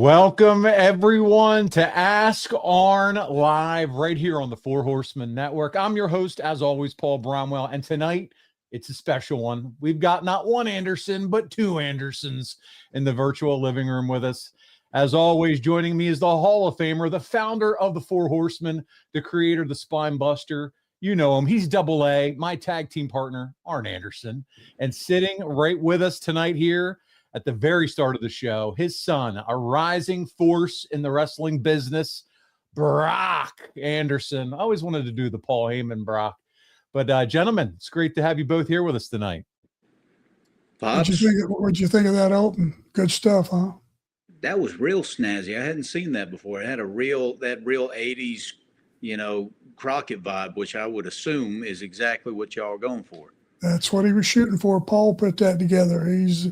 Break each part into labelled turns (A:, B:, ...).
A: Welcome, everyone, to Ask Arn Live right here on the Four Horsemen Network. I'm your host, as always, Paul Bromwell, and tonight it's a special one. We've got not one Anderson, but two Andersons in the virtual living room with us. As always, joining me is the Hall of Famer, the founder of the Four Horsemen, the creator of the Spine Buster. You know him. He's Double A, my tag team partner, Arn Anderson. And sitting right with us tonight here at the very start of the show, his son, a rising force in the wrestling business, Brock Anderson. I always wanted to do the Paul Heyman Brock. But gentlemen, it's great to have you both here with us tonight.
B: Pops,
C: What'd you think of that open? Good stuff, huh?
B: that was real snazzy. I hadn't seen that before. It had that real 80s, Crockett vibe, which I would assume is exactly what y'all are going for.
C: That's what he was shooting for. Paul put that together. He's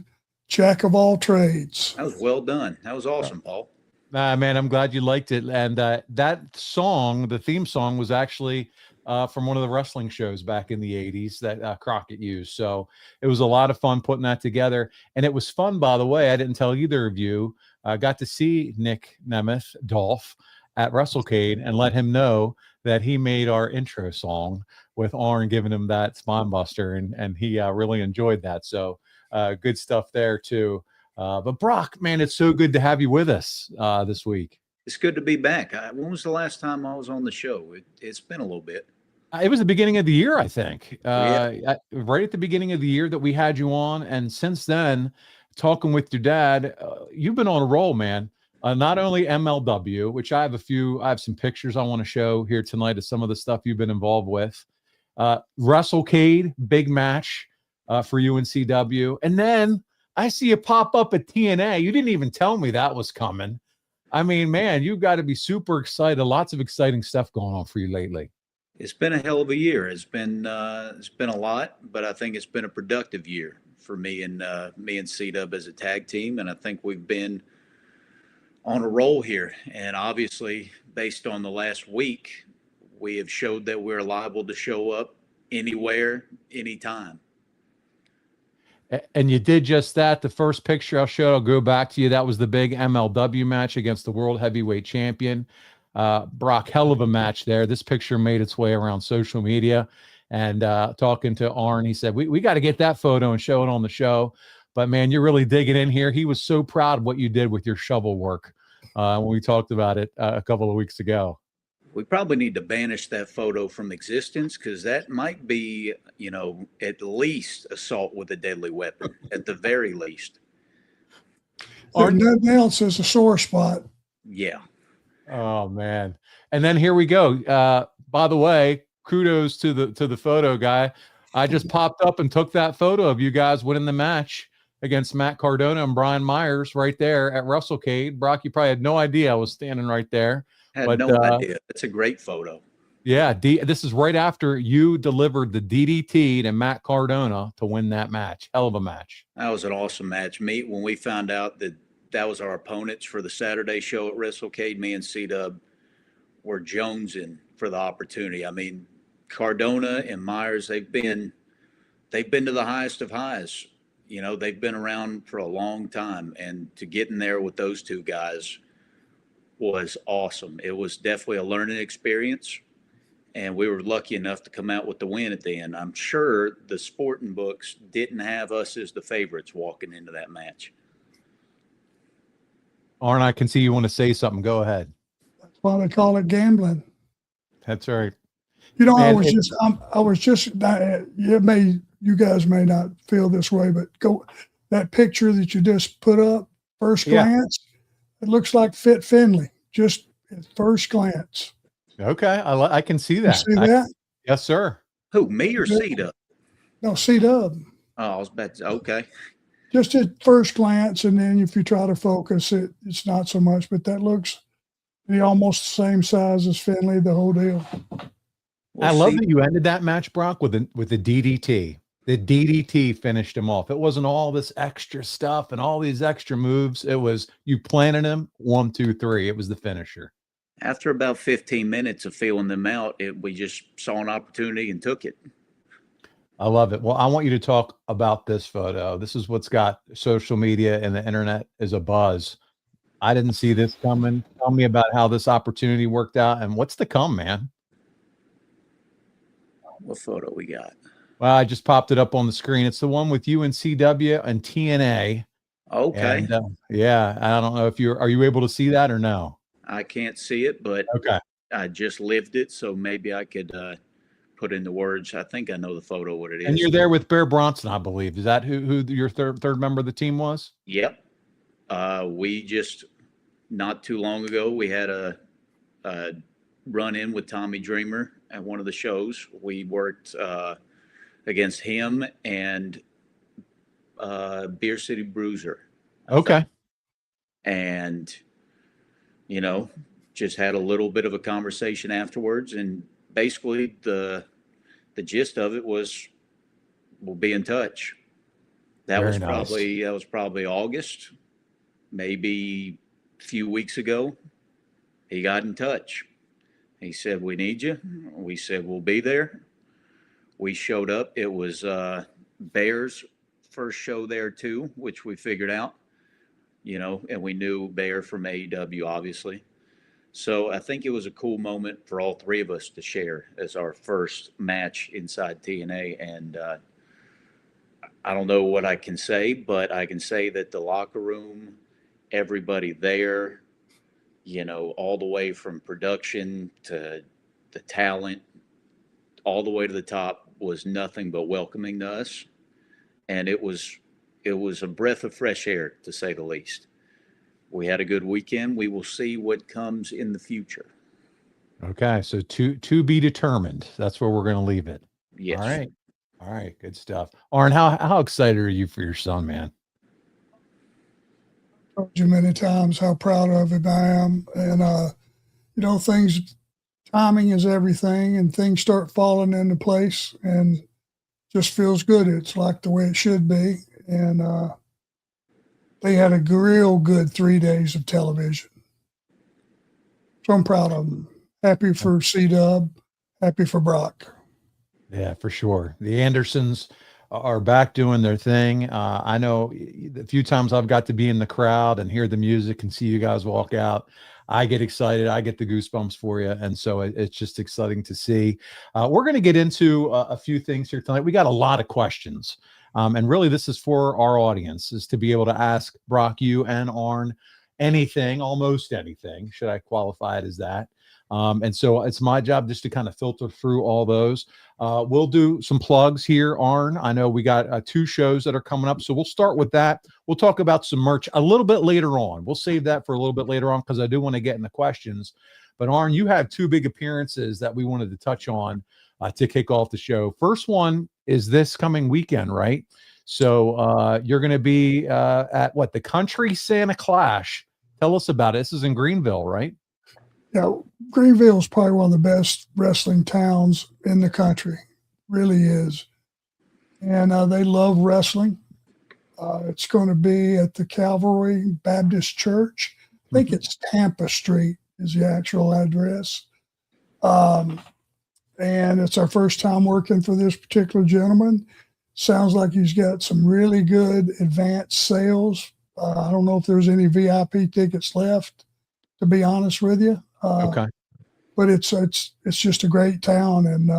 C: jack of all trades.
B: That was well done. That was awesome, Paul.
A: Man, I'm glad you liked it. And that song, the theme song, was actually from one of the wrestling shows back in the 80s that Crockett used. So it was a lot of fun putting that together. And it was fun, by the way. I didn't tell either of you. I got to see Nick Nemeth, Dolph, at WrestleCade and let him know that he made our intro song with Arn giving him that spine buster. And he really enjoyed that. So good stuff there, too. But Brock, man, it's so good to have you with us this week.
B: It's good to be back. When was the last time I was on the show? It's been a little bit.
A: It was the beginning of the year, I think.
B: Yeah.
A: Right at the beginning of the year that we had you on. And since then, talking with your dad, you've been on a roll, man. Not only MLW, which I have some pictures I want to show here tonight of some of the stuff you've been involved with. WrestleCade, big match for UNCW. And then I see you pop up at TNA. You didn't even tell me that was coming. I mean, man, you've got to be super excited. Lots of exciting stuff going on for you lately.
B: It's been a hell of a year. It's been a lot, but I think it's been a productive year for me and C-Dub as a tag team. And I think we've been on a roll here. And obviously, based on the last week, we have showed that we're liable to show up anywhere, anytime.
A: And you did just that. The first picture I'll show, I'll go back to you. That was the big MLW match against the world heavyweight champion. Brock, hell of a match there. This picture made its way around social media. And talking to Arn, he said, we got to get that photo and show it on the show. But, man, you're really digging in here. He was so proud of what you did with your shovel work when we talked about it a couple of weeks ago.
B: We probably need to banish that photo from existence because that might be, at least assault with a deadly weapon, at the very least.
C: Nothing else is a sore spot.
B: Yeah.
A: Oh, man. And then here we go. By the way, kudos to the photo guy. I just popped up and took that photo of you guys winning the match against Matt Cardona and Brian Myers right there at WrestleCade. Brock, you probably had no idea I was standing right there.
B: Had no idea. That's a great photo. Yeah,
A: this is right after you delivered the DDT to Matt Cardona to win that match. Hell of a match.
B: That was an awesome match. When we found out that was our opponents for the Saturday show at WrestleCade, me and C-Dub were jonesing for the opportunity. I mean, Cardona and Myers, they've been to the highest of highs. They've been around for a long time, and to get in there with those two guys was awesome. It was definitely a learning experience, and we were lucky enough to come out with the win at the end. I'm sure the sporting books didn't have us as the favorites walking into that match.
A: Arn, I can see you want to say something. Go ahead.
C: That's why they call it gambling.
A: That's right.
C: Man, you guys may not feel this way, but that picture that you just put up, first glance, it looks like Fit Finley, just at first glance.
A: Okay, I can see that.
C: You see that?
A: Yes, sir.
B: Who, me or C-Dub?
C: No, C-Dub.
B: Oh, I was about to, okay.
C: Just at first glance, and then if you try to focus it, it's not so much, but that looks almost the same size as Finley, the whole deal.
A: I love that you ended that match, Brock, with the DDT. The DDT finished him off. It wasn't all this extra stuff and all these extra moves. It was you planted him 1, 2, 3. It was the finisher.
B: After about 15 minutes of feeling them out, we just saw an opportunity and took it.
A: I love it. Well, I want you to talk about this photo. This is what's got social media and the internet is a buzz. I didn't see this coming. Tell me about how this opportunity worked out and what's to come, man.
B: What photo we got?
A: Well, I just popped it up on the screen. It's the one with you and CW and TNA.
B: Okay.
A: And yeah, I don't know if are you able to see that or no?
B: I can't see it, but
A: Okay.
B: I just lived it, so maybe I could put in the words. I think I know the photo, what it is.
A: And you're there with Bear Bronson, I believe. Is that who your third member of the team was?
B: Yep. We just, not too long ago, we had a run in with Tommy Dreamer at one of the shows. We worked against him and Beer City Bruiser.
A: Okay.
B: And, you know, just had a little bit of a conversation afterwards. And basically the gist of it was, we'll be in touch. That was probably August, maybe a few weeks ago. He got in touch. He said, we need you. We said, we'll be there. We showed up. It was Bear's first show there too, which we figured out, and we knew Bear from AEW, obviously. So I think it was a cool moment for all three of us to share as our first match inside TNA. And I don't know what I can say, but I can say that the locker room, everybody there, all the way from production to the talent, all the way to the top, was nothing but welcoming to us. And it was a breath of fresh air, to say the least. We had a good weekend. We will see what comes in the future.
A: Okay, so to be determined. That's where we're going to leave it.
B: Yes.
A: All right, good stuff. Arn, how excited are you for your son, man?
C: I've told you many times how proud of him I am, and timing is everything, and things start falling into place, and just feels good. It's like the way it should be, and they had a real good 3 days of television. So I'm proud of them. Happy for C-Dub. Happy for Brock.
A: Yeah, for sure. The Andersons are back doing their thing. I know the few times I've got to be in the crowd and hear the music and see you guys walk out, I get excited. I get the goosebumps for you. And so it's just exciting to see. We're going to get into a few things here tonight. We got a lot of questions. And really, this is for our audience, is to be able to ask Brock, you and Arn anything, almost anything. Should I qualify it as that? And so it's my job just to kind of filter through all those. We'll do some plugs here, Arn. I know we got 2 shows that are coming up, so we'll start with that. We'll talk about some merch a little bit later on. We'll save that for a little bit later on because I do want to get in the questions. But Arn, you have 2 big appearances that we wanted to touch on to kick off the show. First one is this coming weekend, right? So you're going to be at the Country Santa Clash. Tell us about it. This is in Greenville, right?
C: Yeah, Greenville is probably one of the best wrestling towns in the country. Really is. And they love wrestling. It's going to be at the Calvary Baptist Church. I think it's Tampa Street is the actual address. And it's our first time working for this particular gentleman. Sounds like he's got some really good advanced sales. I don't know if there's any VIP tickets left, to be honest with you.
A: Okay.
C: But it's just a great town, and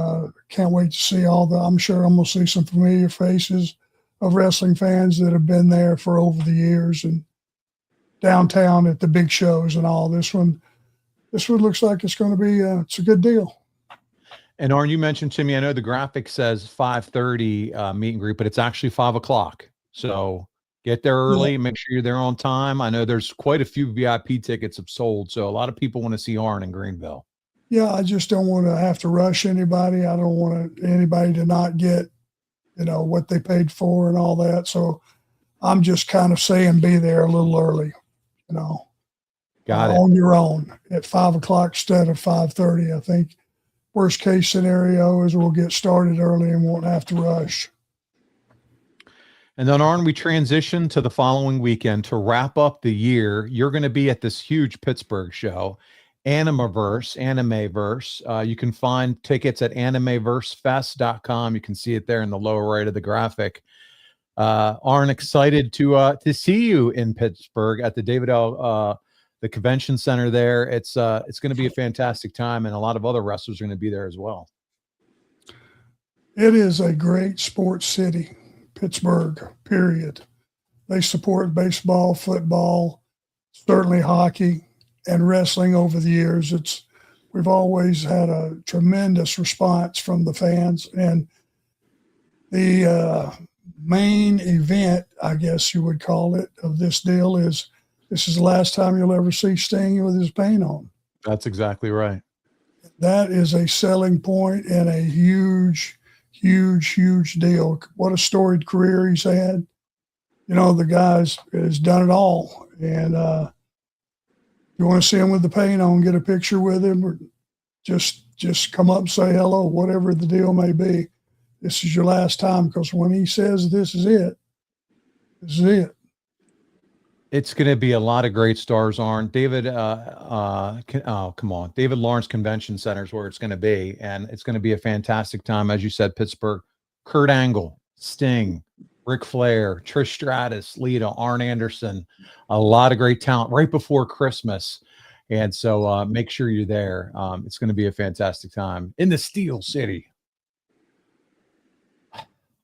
C: can't wait to see I'm sure I'm going to see some familiar faces of wrestling fans that have been there for over the years and downtown at the big shows and all. This one looks like it's going to be, it's a good deal.
A: And Arn, you mentioned to me, I know the graphic says 5:30 meet and greet, but it's actually 5 o'clock. So get there early,
C: Yeah.
A: Make sure you're there on time. I know there's quite a few VIP tickets have sold, so a lot of people want to see Arn in Greenville.
C: Yeah, I just don't want to have to rush anybody. I don't want anybody to not get, what they paid for and all that. So I'm just kind of saying be there a little early,
A: Got it.
C: on your own at 5 o'clock instead of 5:30. I think worst case scenario is we'll get started early and won't have to rush.
A: And then, Arn, we transition to the following weekend to wrap up the year. You're going to be at this huge Pittsburgh show, Animeverse. You can find tickets at animeversefest.com. You can see it there in the lower right of the graphic. Arn, excited to see you in Pittsburgh at the David L. the convention center there. It's going to be a fantastic time, and a lot of other wrestlers are going to be there as well.
C: It is a great sports city, Pittsburgh, period. They support baseball, football, certainly hockey, and wrestling over the years. We've always had a tremendous response from the fans, and the main event, I guess you would call it, of this deal is this is the last time you'll ever see Sting with his paint on.
A: That's exactly right.
C: That is a selling point and a huge, huge, huge deal. What a storied career he's had. You know, the guy's has done it all. And you want to see him with the paint on, get a picture with him, or just come up and say hello, whatever the deal may be. This is your last time, because when he says this is it, this is it.
A: It's going to be a lot of great stars, Arn. David, come on. David Lawrence Convention Center is where it's going to be, and it's going to be a fantastic time. As you said, Pittsburgh, Kurt Angle, Sting, Ric Flair, Trish Stratus, Lita, Arn Anderson, a lot of great talent right before Christmas. And so make sure you're there. It's going to be a fantastic time in the Steel City.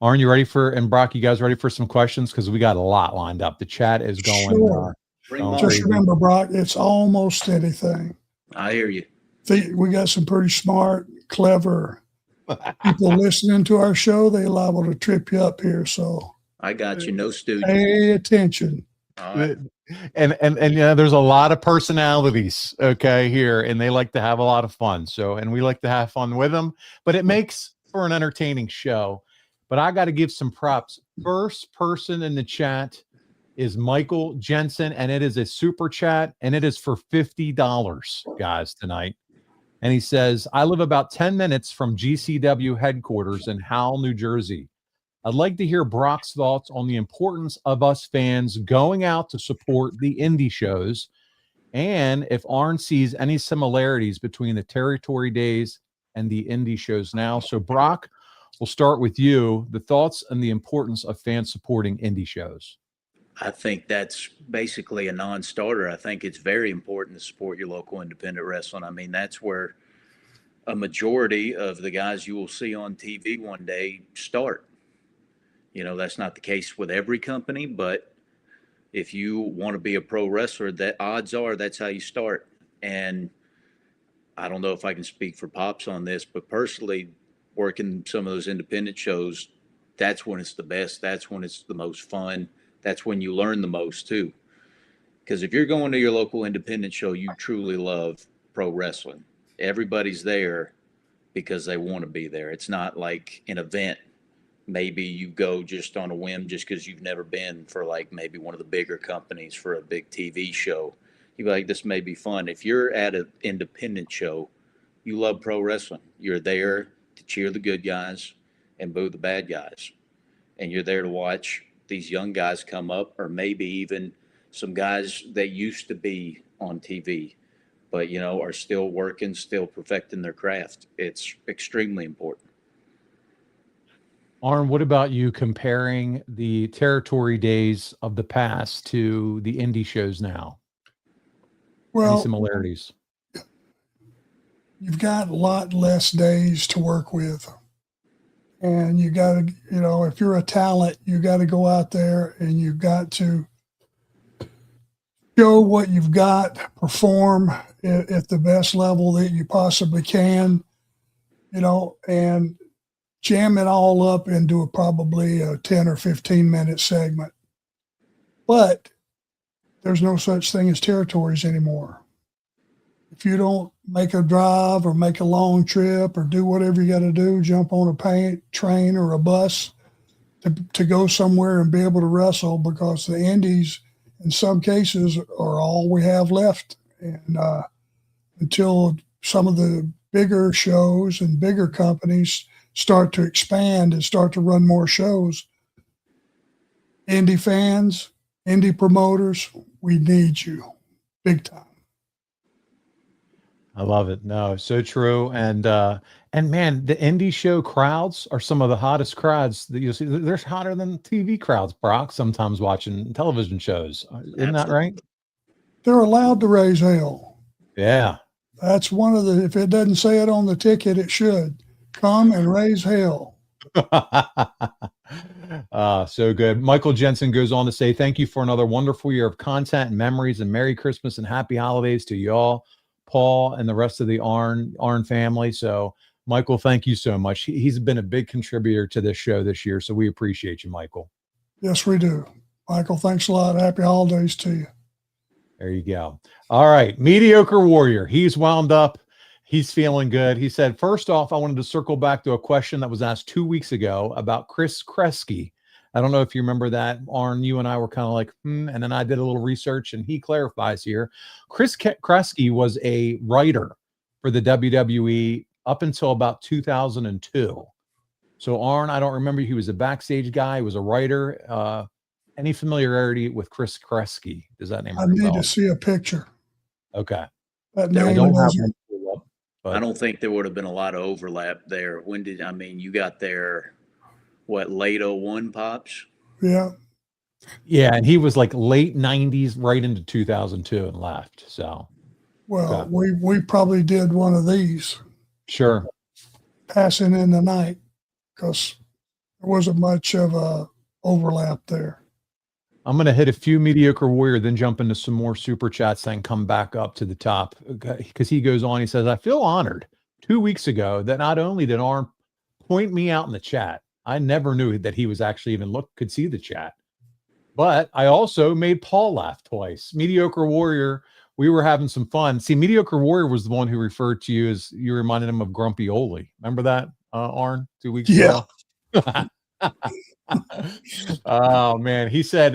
A: Arn, you ready and Brock, you guys ready for some questions? Because we got a lot lined up. The chat is going.
C: Sure. Just
A: crazy.
C: remember, Brock, it's almost anything.
B: I hear you.
C: We got some pretty smart, clever people listening to our show. They're liable to trip you up here. So
B: I got you. No student.
C: pay attention.
B: All right.
A: And yeah, there's a lot of personalities, okay, here, and they like to have a lot of fun. So, and we like to have fun with them, but it makes for an entertaining show. But I got to give some props. First person in the chat is Michael Jensen, and it is a super chat, and it is for $50, guys, tonight. And he says, I live about 10 minutes from GCW headquarters in Howell, New Jersey. I'd like to hear Brock's thoughts on the importance of us fans going out to support the indie shows, and if Arn sees any similarities between the territory days and the indie shows now. So, Brock, we'll start with you. The thoughts and the importance of fans supporting indie shows.
B: I think that's basically a non-starter. I think it's very important to support your local independent wrestling. I mean, that's where a majority of the guys you will see on TV one day start. You know, that's not the case with every company, but if you want to be a pro wrestler, that odds are that's how you start. And I don't know if I can speak for Pops on this, but personally, working some of those independent shows, that's when it's the best. That's when it's the most fun. That's when you learn the most too. Because if you're going to your local independent show, you truly love pro wrestling. Everybody's there because they want to be there. It's not like an event. Maybe you go just on a whim just because you've never been for like maybe one of the bigger companies for a big TV show. You'd be like, this may be fun. If you're at an independent show, you love pro wrestling. You're there to cheer the good guys and boo the bad guys. And you're there to watch these young guys come up, or maybe even some guys that used to be on TV, but, you know, are still working, still perfecting their craft. It's extremely important.
A: Arn, what about you comparing the territory days of the past to the indie shows now?
C: Well,
A: any similarities?
C: You've got a lot less days to work with. And you got to, you know, if you're a talent, you got to go out there and you've got to show what you've got, perform at the best level that you possibly can, you know, and jam it all up into probably a 10 or 15 minute segment. But there's no such thing as territories anymore. If you don't make a drive or make a long trip or do whatever you got to do, jump on a train or a bus to go somewhere and be able to wrestle, because the indies in some cases are all we have left. And until some of the bigger shows and bigger companies start to expand and start to run more shows, indie fans, indie promoters, we need you big time.
A: I love it. No, so true. And man, the indie show crowds are some of the hottest crowds that you'll see. They're hotter than TV crowds, Brock, sometimes watching television shows. Isn't that right?
C: They're allowed to raise hell.
A: Yeah.
C: That's one of the, if it doesn't say it on the ticket, it should. Come and raise hell.
A: So good. Michael Jensen goes on to say, thank you for another wonderful year of content and memories, and Merry Christmas and Happy Holidays to y'all, Paul, and the rest of the Arn family. So Michael, thank you so much. He's been a big contributor to this show this year, so we appreciate you, Michael.
C: Yes, we do. Michael, thanks a lot. Happy holidays to you.
A: There you go. All right. Mediocre Warrior. He's wound up. He's feeling good. He said, first off, I wanted to circle back to a question that was asked 2 weeks ago about Chris Kresge. I don't know if you remember that, Arn. You and I were kind of like, and then I did a little research, and he clarifies here. Chris Kresge was a writer for the WWE up until about 2002. So, Arn, I don't remember. He was a backstage guy. He was a writer. Any familiarity with Chris Kresge? Does that name ring a bell?
C: I need to see a picture.
A: Okay.
C: That
B: I
C: name
B: don't
A: have
C: doesn't-
A: one, but
B: I don't think there would have been a lot of overlap there. You got there, what, late 01, Pops?
C: Yeah.
A: yeah, and he was like late 90s, right into 2002 and left. So,
C: Well,
A: okay.
C: we probably did one of these
A: Sure.
C: passing in the night because there wasn't much of a overlap there.
A: I'm going to hit a few Mediocre Warrior, then jump into some more super chats, then come back up to the top, because he goes on. He says, I feel honored 2 weeks ago that not only did Arn point me out in the chat, I never knew that he was actually even could see the chat, but I also made Paul laugh twice. Mediocre Warrior, we were having some fun. See, Mediocre Warrior was the one who referred to you as, you reminded him of Grumpy Ole. Remember that, Arn, 2 weeks ago? Oh man, he said,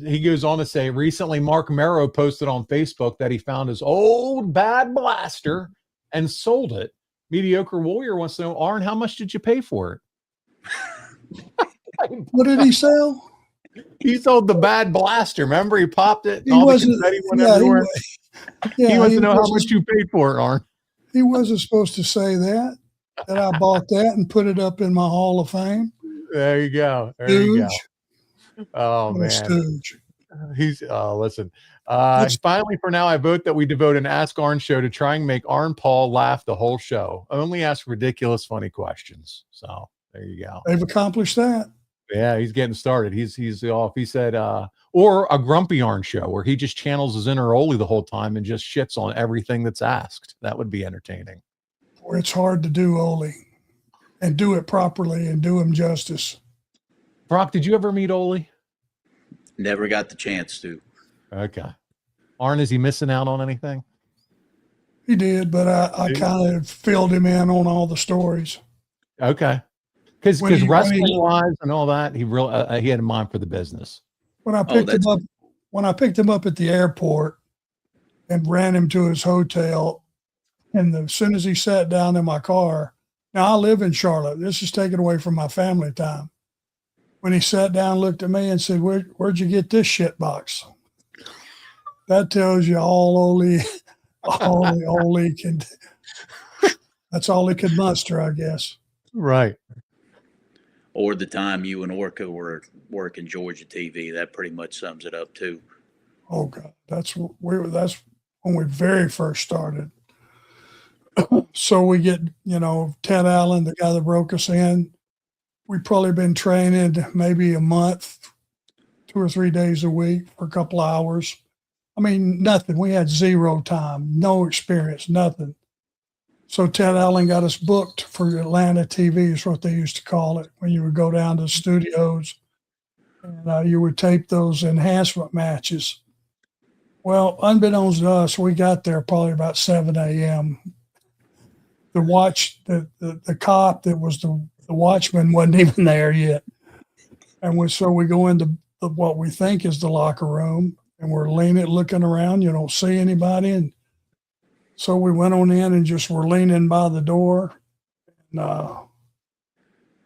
A: he goes on to say, recently Mark Merrow posted on Facebook that he found his old bad blaster and sold it. Mediocre Warrior wants to know, Arn, how much did you pay for it?
C: What did he sell?
A: He sold the bad blaster. Remember, he popped it.
C: He
A: All the
C: wasn't.
A: confetti went
C: Yeah,
A: everywhere.
C: yeah,
A: He wants to know how
C: wasn't-
A: much you paid for it, Arn.
C: He wasn't supposed to say that I bought that and put it up in my Hall of Fame.
A: There you go. There you go.
C: Stooge.
A: Oh
C: What a
A: man,
C: stooge.
A: he's listen. Finally, for now, I vote that we devote an Ask Arn show to try and make Arn Paul laugh the whole show. I only ask ridiculous, funny questions. So there you go.
C: They've accomplished that.
A: Yeah, he's getting started. He's off. He said, or a Grumpy Arn show where he just channels his inner Ole the whole time and just shits on everything that's asked. That would be entertaining.
C: Or it's hard to do Ole and do it properly and do him justice.
A: Brock, did you ever meet Ole?
B: Never got the chance to.
A: Okay. Arn, is he missing out on anything?
C: He did, but I kind of filled him in on all the stories.
A: Okay. Because
C: When he-
A: wrestling wise and all that, he he had a mind for the business.
C: When I picked him up at the airport and ran him to his hotel, and as soon as he sat down in my car, now I live in Charlotte. This is taken away from my family time. When he sat down, looked at me and said, "Where'd you get this shit box?" That tells you all Ole can. That's all he could muster, I guess.
A: Right.
B: Or the time you and Orca were working Georgia TV. That pretty much sums it up too.
C: Oh God, that's when we very first started. So we get, Ted Allen, the guy that broke us in. We've probably been training maybe a month, 2 or 3 days a week for a couple of hours. I mean, nothing. We had zero time, no experience, nothing. So Ted Allen got us booked for Atlanta TV, is what they used to call it, when you would go down to the studios and you would tape those enhancement matches. Well, unbeknownst to us, we got there probably about 7 a.m. The cop that was the watchman wasn't even there yet. And so we go into what we think is the locker room, and we're looking around. You don't see anybody. And so we went on in and just were leaning by the door. And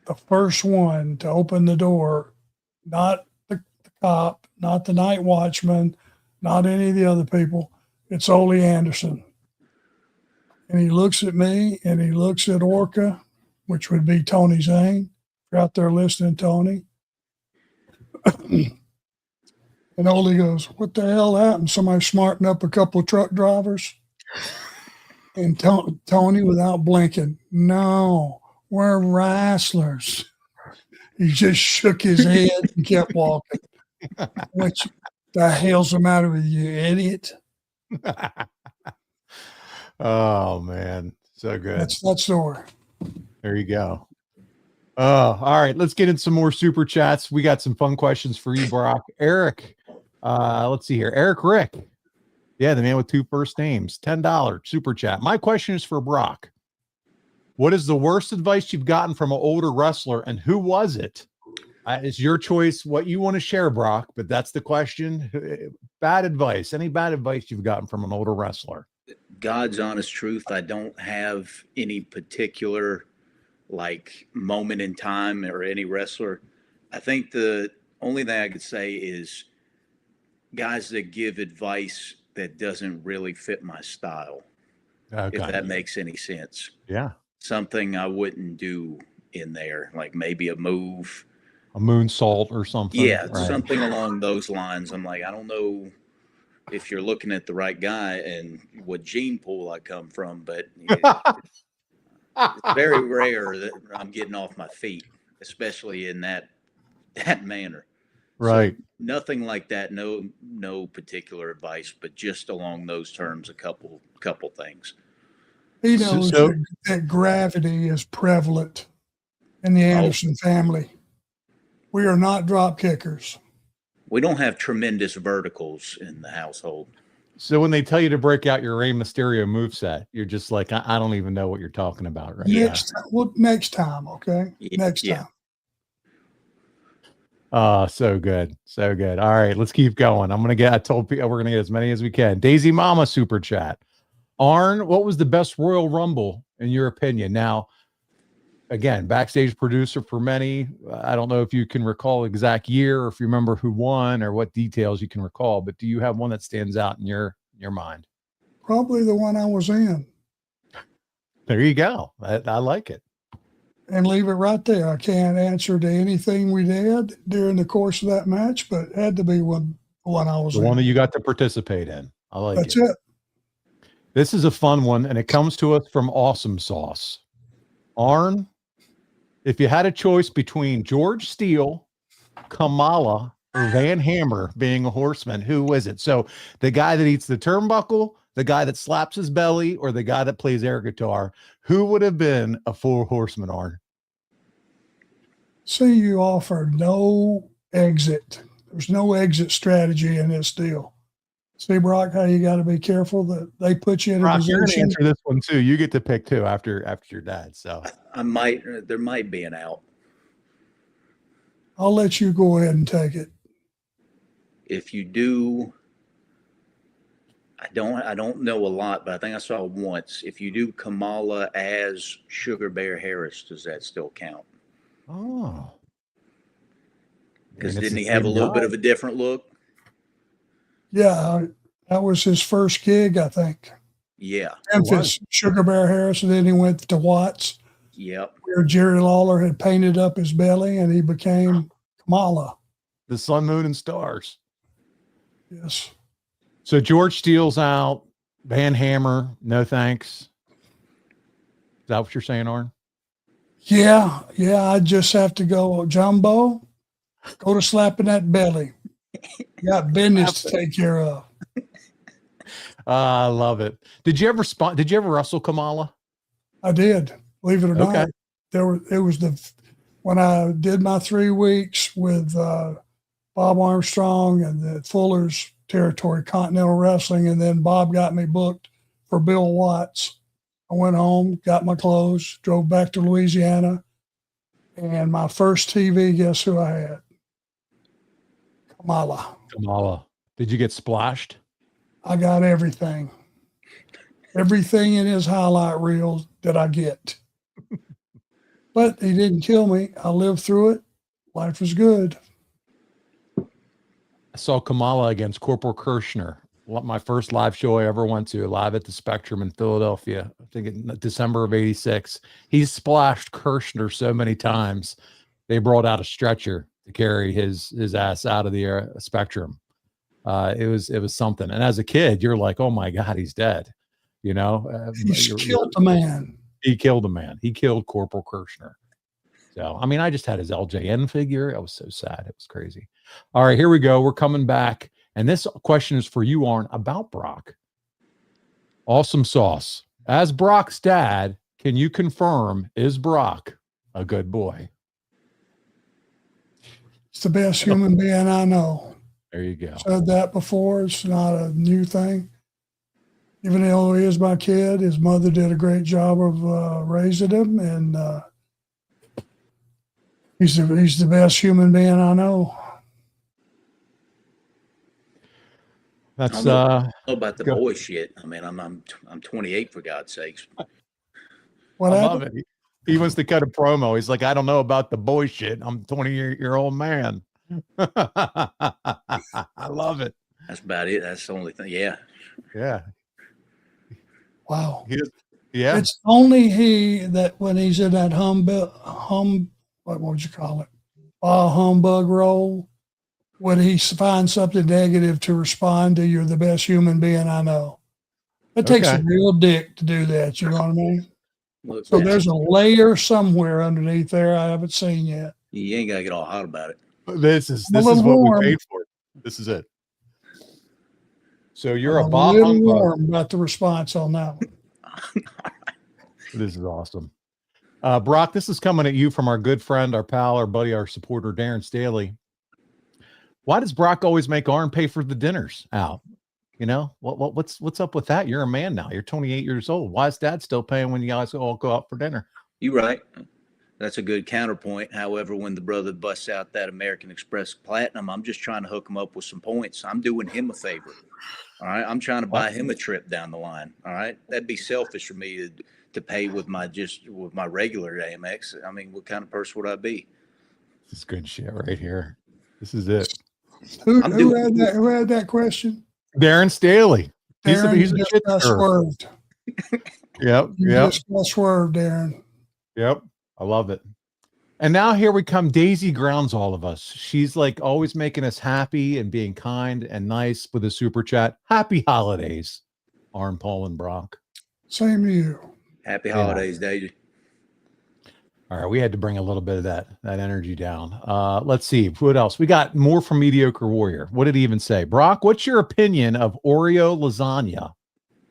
C: the first one to open the door, not the cop, not the night watchman, not any of the other people, it's Ole Anderson. And he looks at me and he looks at Orca, which would be Tony Zane. You're out there listening, Tony. And Ole goes, what the hell happened? Somebody smartened up a couple of truck drivers? And Tony, without blinking, no, we're wrestlers. He just shook his head and kept walking. What the hell's the matter with you, idiot?
A: Oh man, so good.
C: That's that story.
A: There you go. Oh, all right. Let's get in some more super chats. We got some fun questions for you, Brock. Eric, let's see here. Eric Rick. Yeah, the man with 2 first names. $10 super chat. My question is for Brock. What is the worst advice you've gotten from an older wrestler, and who was it? It's your choice what you want to share, Brock, but that's the question. Bad advice. Any bad advice you've gotten from an older wrestler?
B: God's honest truth, I don't have any particular like moment in time or any wrestler. I think the only thing I could say is guys that give advice that doesn't really fit my style.
A: Okay.
B: If that makes any sense.
A: Yeah.
B: Something I wouldn't do in there, like maybe a move,
A: a moonsault or something.
B: Yeah,
A: right?
B: Something along those lines. I'm like, I don't know if you're looking at the right guy and what gene pool I come from, but it's very rare that I'm getting off my feet, especially in that manner.
A: Right.
B: So nothing like that. No particular advice, but just along those terms, a couple things.
C: He knows that gravity is prevalent in the Anderson family. We are not drop kickers.
B: We don't have tremendous verticals in the household.
A: So when they tell you to break out your Rey Mysterio moveset, you're just like, I don't even know what you're talking about right
C: next time, okay? Next time.
A: Oh, so good. So good. All right, let's keep going. I told people we're going to get as many as we can. Daisy Mama super chat. Arn, what was the best Royal Rumble in your opinion? Now, again, backstage producer for many. I don't know if you can recall exact year or if you remember who won or what details you can recall, but do you have one that stands out in your mind?
C: Probably the one I was in.
A: There you go. I like it.
C: And leave it right there. I can't answer to anything we did during the course of that match, but it had to be one I was in.
A: The one that you got to participate in. I like it.
C: That's it.
A: This is a fun one, and it comes to us from Awesome Sauce. Arn, if you had a choice between George Steele, Kamala, or Van Hammer being a horseman, who is it? So the guy that eats the turnbuckle, the guy that slaps his belly, or the guy that plays air guitar, who would have been a Four Horseman, Arn?
C: See, you offer no exit. There's no exit strategy in this deal. See, Brock, how you got to be careful that they put you in a position.
A: You're going to answer this one too. You get to pick two after your dad. So
B: there might be an out.
C: I'll let you go ahead and take it.
B: If you do, I don't know a lot, but I think I saw once. If you do Kamala as Sugar Bear Harris, does that still count?
A: Oh,
B: because didn't he have a little bit of a different look?
C: Yeah, that was his first gig, I think.
B: Yeah.
C: Memphis, Sugar Bear Harris, and then he went to Watts.
B: Yep.
C: Where Jerry Lawler had painted up his belly, and he became Kamala.
A: The Sun, Moon, and Stars.
C: Yes.
A: So George Steele's out. Van Hammer, no thanks. Is that what you're saying, Arn?
C: Yeah. I just have to go, Jumbo, go to slapping that belly. You got business to take care of.
A: I love it. Did you ever wrestle Kamala?
C: I did. Believe it or not. It was when I did my 3 weeks with Bob Armstrong and the Fuller's territory, Continental Wrestling, and then Bob got me booked for Bill Watts. I went home, got my clothes, drove back to Louisiana, and my first TV, guess who I had? Kamala.
A: Did you get splashed?
C: I got everything. Everything in his highlight reel that I get. But he didn't kill me. I lived through it. Life was good.
A: I saw Kamala against Corporal Kirshner. My first live show I ever went to, live at the Spectrum in Philadelphia. I think in December of '86. He splashed Kirshner so many times. They brought out a stretcher to carry his ass out of the Spectrum. It was something. And as a kid, you're like, oh my God, he's dead. You know,
C: He's killed a man.
A: He killed a man. He killed Corporal Kirshner. So, I mean, I just had his LJN figure. I was so sad. It was crazy. All right, here we go. We're coming back. And this question is for you, Arn, about Brock. Awesome sauce. As Brock's dad, can you confirm, is Brock a good boy?
C: It's the best human being I know.
A: There you go.
C: Said that before. It's not a new thing. Even though he is my kid, his mother did a great job of raising him, and he's the best human being I know.
A: That's
B: I don't know about the boy shit. I mean, I'm 28 for God's sakes.
C: What
A: I
C: happened?
A: love it. He wants to cut a promo. He's like, I don't know about the boy shit. I'm a 20-year-old man. I love it.
B: That's about it. That's the only thing. Yeah.
A: Yeah.
C: Wow.
A: Yeah.
C: It's only he that when he's in that what would you call it? Humbug role, would he find something negative to respond to? You're the best human being I know. It takes a real dick to do that. You know what I mean?
B: Look,
C: So there's a layer somewhere underneath there I haven't seen yet.
B: You ain't gotta get all hot about it.
A: This is
C: I'm a
A: what
C: little
A: we
C: warm.
A: paid for. This is it. So you're
C: I'm
A: a bah
C: little
A: humbug.
C: warm about the response on that one.
A: This is awesome. Brock, this is coming at you from our good friend, our pal, our buddy, our supporter, Darren Staley. Why does Brock always make Arn pay for the dinners out? You know, what's up with that? You're a man now. You're 28 years old. Why is dad still paying when you guys all go out for dinner?
B: You're right. That's a good counterpoint. However, when the brother busts out that American Express Platinum, I'm just trying to hook him up with some points. I'm doing him a favor. All right. I'm trying to buy him a trip down the line. All right. That'd be selfish for me to pay with my regular Amex. I mean, what kind of person would I be?
A: This is good shit right here. This is it.
C: Who had that question?
A: Darren Staley. He's a
C: just
A: shit
C: got
A: stirrer.
C: swerved.
A: Yep.
C: You just got swerved, Darren.
A: Yep. I love it. And now here we come. Daisy grounds all of us. She's like always making us happy and being kind and nice with a super chat. Happy holidays, Arn, Paul, and Brock.
C: Same to you.
B: Happy holidays, Daisy.
A: All right, we had to bring a little bit of that energy down. Let's see. What else? We got more from Mediocre Warrior. What did he even say? Brock, what's your opinion of Oreo lasagna?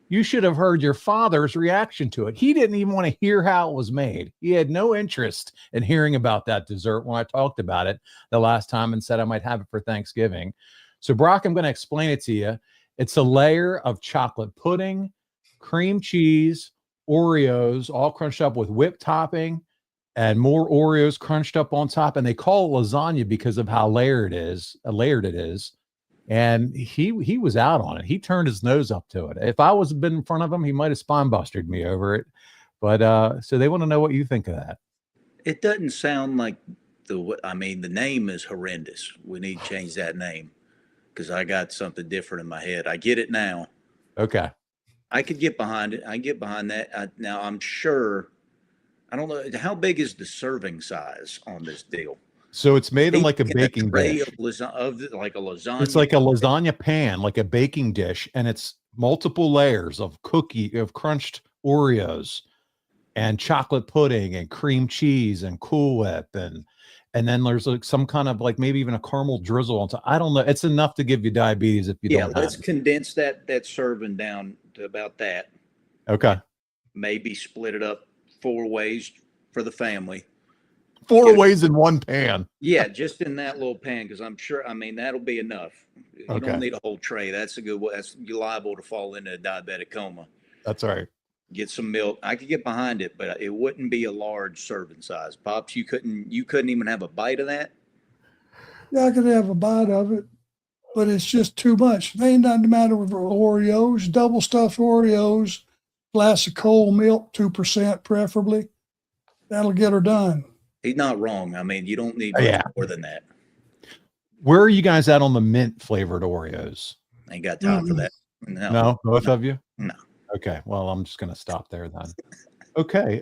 A: You should have heard your father's reaction to it. He didn't even want to hear how it was made. He had no interest in hearing about that dessert when I talked about it the last time and said I might have it for Thanksgiving. So, Brock, I'm going to explain it to you. It's a layer of chocolate pudding, cream cheese, Oreos, all crunched up with whipped topping, and more Oreos crunched up on top. And they call it lasagna because of how layered it is. And he was out on it. He turned his nose up to it. If I was been in front of him, he might have spine busted me over it. But so they want to know what you think of that.
B: It doesn't sound like the name is horrendous. We need to change that name because I got something different in my head. I get it now.
A: Okay.
B: I could get behind it. I get behind that. Now I'm sure. I don't know how big is the serving size on this deal.
A: So it's made in like a baking dish.
B: Like a lasagna.
A: It's like a lasagna pan, like a baking dish, and it's multiple layers of crunched Oreos and chocolate pudding and cream cheese and Cool Whip and then there's like some kind of like maybe even a caramel drizzle on top. I don't know. It's enough to give you diabetes if you don't have it.
B: Let's condense that serving down to about that.
A: Okay.
B: Maybe split it up 4 ways for the family.
A: 4 ways in one pan.
B: Yeah, just in that little pan, because I'm sure, that'll be enough. You don't need a whole tray. That's a good one. You're liable to fall into a diabetic coma.
A: That's right.
B: Get some milk. I could get behind it, but it wouldn't be a large serving size. Pops, you couldn't even have a bite of that?
C: Yeah, I could have a bite of it, but it's just too much. They ain't nothing the matter with Oreos, double stuffed Oreos, glass of cold milk, 2% preferably. That'll get her done.
B: He's not wrong. You don't need more than that.
A: Where are you guys at on the mint flavored Oreos?
B: Ain't got time for that.
A: No, both of you?
B: No.
A: Okay. Well, I'm just going to stop there then. Okay.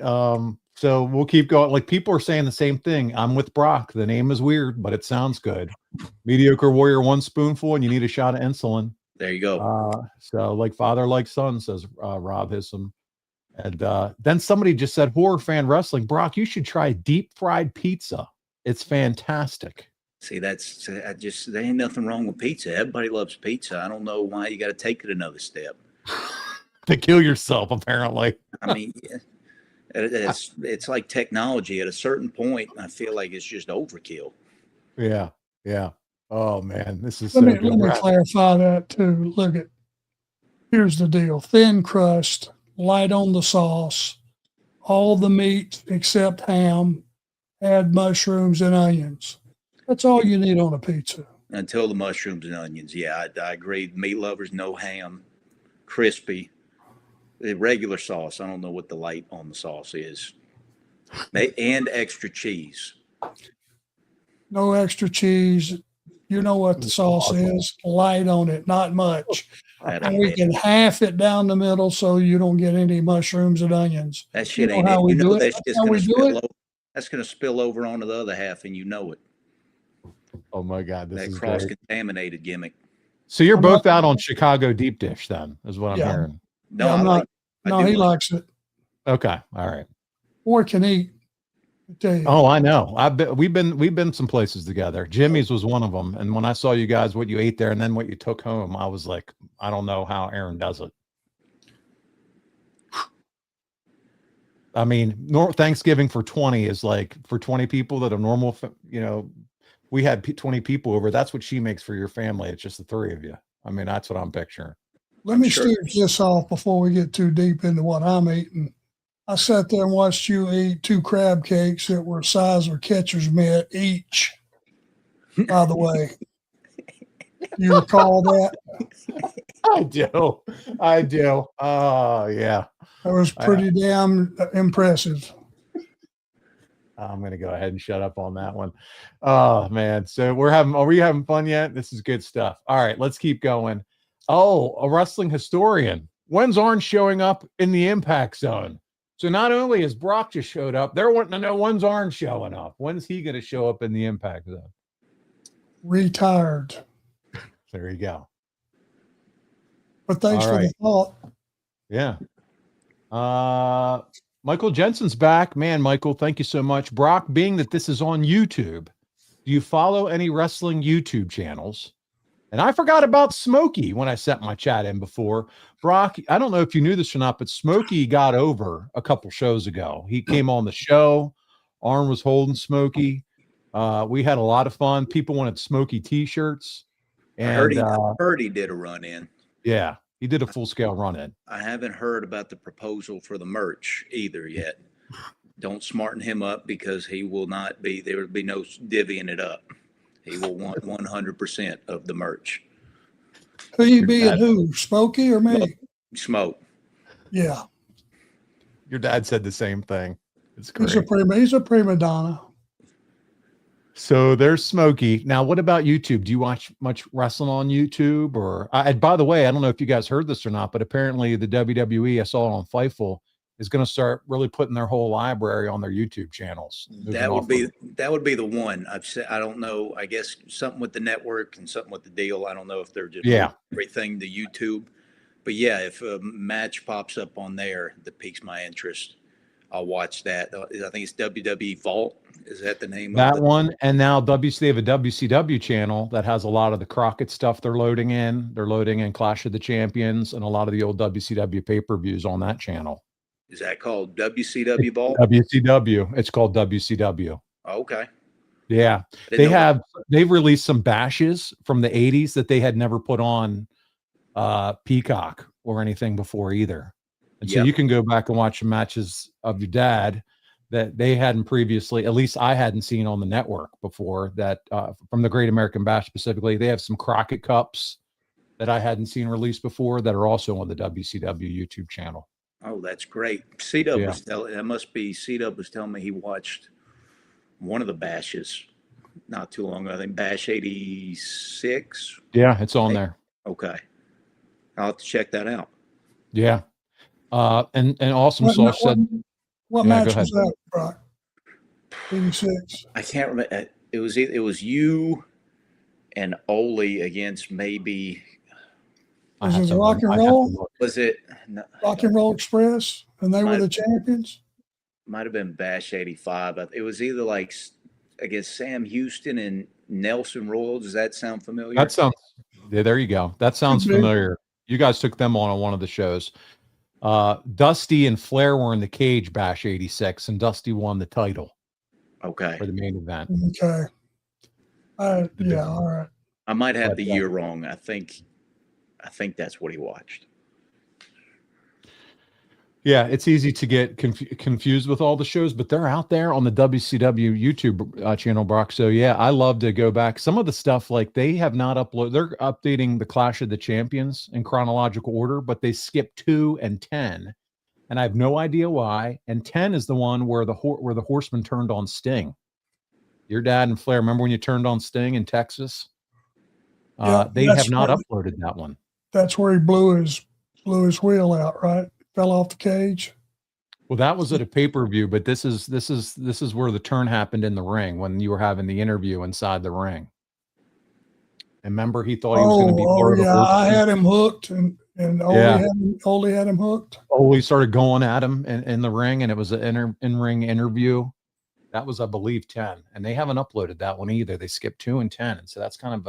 A: So we'll keep going. Like people are saying the same thing. I'm with Brock. The name is weird, but it sounds good. Mediocre warrior, one spoonful, and you need a shot of insulin.
B: There you go.
A: So like father, like son, says Rob Hissom. And then somebody just said, horror fan wrestling. Brock, you should try deep fried pizza. It's fantastic.
B: See, there ain't nothing wrong with pizza. Everybody loves pizza. I don't know why you got to take it another step.
A: To kill yourself, apparently.
B: I mean, it's like technology. At a certain point, I feel like it's just overkill.
A: Yeah. Oh man, this is
C: let
A: so
C: me clarify that too. Here's the deal: thin crust, light on the sauce, all the meat except ham, add mushrooms and onions. That's all you need on a pizza.
B: Until the mushrooms and onions. Yeah, I agree. Meat lovers, no ham, crispy. The regular sauce, I don't know what the light on the sauce is. And extra cheese.
C: No extra cheese. You know what the sauce is. Light on it, not much. And we can half it down the middle so you don't get any mushrooms and onions.
B: That shit
C: you
B: ain't
C: know how
B: it.
C: we
B: You
C: do
B: know
C: it.
B: that's just
C: How
B: going
C: we
B: to
C: do
B: spill
C: it.
B: over. That's going to spill over onto the other half, and you know it.
A: Oh my God, this
B: that
A: is
B: cross-contaminated gimmick.
A: So you're both out on Chicago deep dish, then, is what I'm hearing.
B: No,
C: yeah, I'm not. No, he likes it.
A: Okay, all right.
C: Or can eat.
A: Oh, I know. We've been some places together. Jimmy's was one of them. And when I saw you guys, what you ate there, and then what you took home, I was like, I don't know how Aaron does it. I mean, Thanksgiving for 20 is like for 20 people that are normal. We had 20 people over. That's what she makes for your family. It's just the three of you. I mean, that's what I'm picturing.
C: Let me start this off before we get too deep into what I'm eating. I sat there and watched you eat 2 crab cakes that were the size of a catcher's mitt each, by the way. You recall that?
A: I do. Oh, yeah.
C: That was pretty damn impressive.
A: I'm going to go ahead and shut up on that one. Oh, man. So are we having fun yet? This is good stuff. All right, let's keep going. Oh, a wrestling historian. When's Arn showing up in the Impact Zone? So not only has Brock just showed up, they're wanting to know when's Arn showing up. When's he going to show up in the Impact Zone?
C: Retired.
A: There you go.
C: But thanks for the thought.
A: Yeah. Michael Jensen's back. Man, Michael, thank you so much. Brock, being that this is on YouTube, do you follow any wrestling YouTube channels? And I forgot about Smokey when I sent my chat in before. Brock, I don't know if you knew this or not, but Smokey got over a couple shows ago. He came on the show. Arn was holding Smokey. We had a lot of fun. People wanted Smokey T-shirts. And
B: I heard he did a run-in.
A: Yeah, he did a full-scale run-in.
B: I haven't heard about the proposal for the merch either yet. Don't smarten him up because he will not be. There will be no divvying it up. He will want 100% of the merch.
C: Who you being who? Smokey or me?
B: Smoke.
C: Yeah.
A: Your dad said the same thing. It's great.
C: He's a prima donna.
A: So there's Smokey. Now, what about YouTube? Do you watch much wrestling on YouTube? Or by the way, I don't know if you guys heard this or not, but apparently the WWE, I saw it on Fightful, is going to start really putting their whole library on their YouTube channels.
B: That would be the one. I've said, I don't know. I guess something with the network and something with the deal. I don't know if they're just everything to YouTube, but yeah, if a match pops up on there that piques my interest, I'll watch that. I think it's WWE Vault. Is that the name?
A: That one. And now they have a WCW channel that has a lot of the Crockett stuff they're loading in. They're loading in Clash of the Champions and a lot of the old WCW pay-per-views on that channel.
B: Is that called WCW Vault?
A: WCW. It's called WCW.
B: Okay.
A: Yeah. They've released some bashes from the 80s that they had never put on Peacock or anything before either. And so you can go back and watch the matches of your dad that they hadn't previously, at least I hadn't seen on the network before, that from the Great American Bash specifically. They have some Crockett Cups that I hadn't seen released before that are also on the WCW YouTube channel.
B: Oh, that's great. C-Dub was telling me he watched one of the bashes not too long ago. I think Bash 86.
A: Yeah, it's on there.
B: Okay. I'll have to check that out.
A: Yeah. And Awesome Sauce said,
C: What
A: Yeah, go
C: match
A: ahead.
C: was that, Brock? 86.
B: I can't remember. It was you and Ole against maybe,
C: Was it Rock and Roll?
B: was it? No,
C: Rock and Roll Express, and they were
B: Might-
C: the champions.
B: might have been Bash 85. It was either like against Sam Houston and Nelson Royal. Does that sound familiar?
A: That sounds, yeah, there you go. That sounds
C: Could be.
A: familiar. You guys took them on one of the shows. Dusty and Flair were in the cage Bash 86, and Dusty won the title
B: Okay.
A: for the main event.
C: Okay. Yeah, all right.
B: I might have
A: But,
B: the year wrong. I think that's what he watched.
A: Yeah, it's easy to get confused with all the shows, but they're out there on the WCW YouTube channel, Brock. So yeah, I love to go back. Some of the stuff, like, they have not uploaded. They're updating the Clash of the Champions in chronological order, but they skip 2 and 10, and I have no idea why. And 10 is the one where the Horseman turned on Sting. Your dad and Flair, remember when you turned on Sting in Texas?
C: Yeah,
A: They have not uploaded that one.
C: That's where he blew his wheel out, right? Fell off the cage.
A: Well, that was at a pay-per-view, but this is where the turn happened in the ring when you were having the interview inside the ring. And remember, he thought he was going to be part of the Horsemen.
C: I had him hooked, and Ole had him hooked.
A: Ole started going at him in the ring, and it was an in-ring interview. That was, I believe, 10, and they haven't uploaded that one either. They skipped 2 and 10, and so that's kind of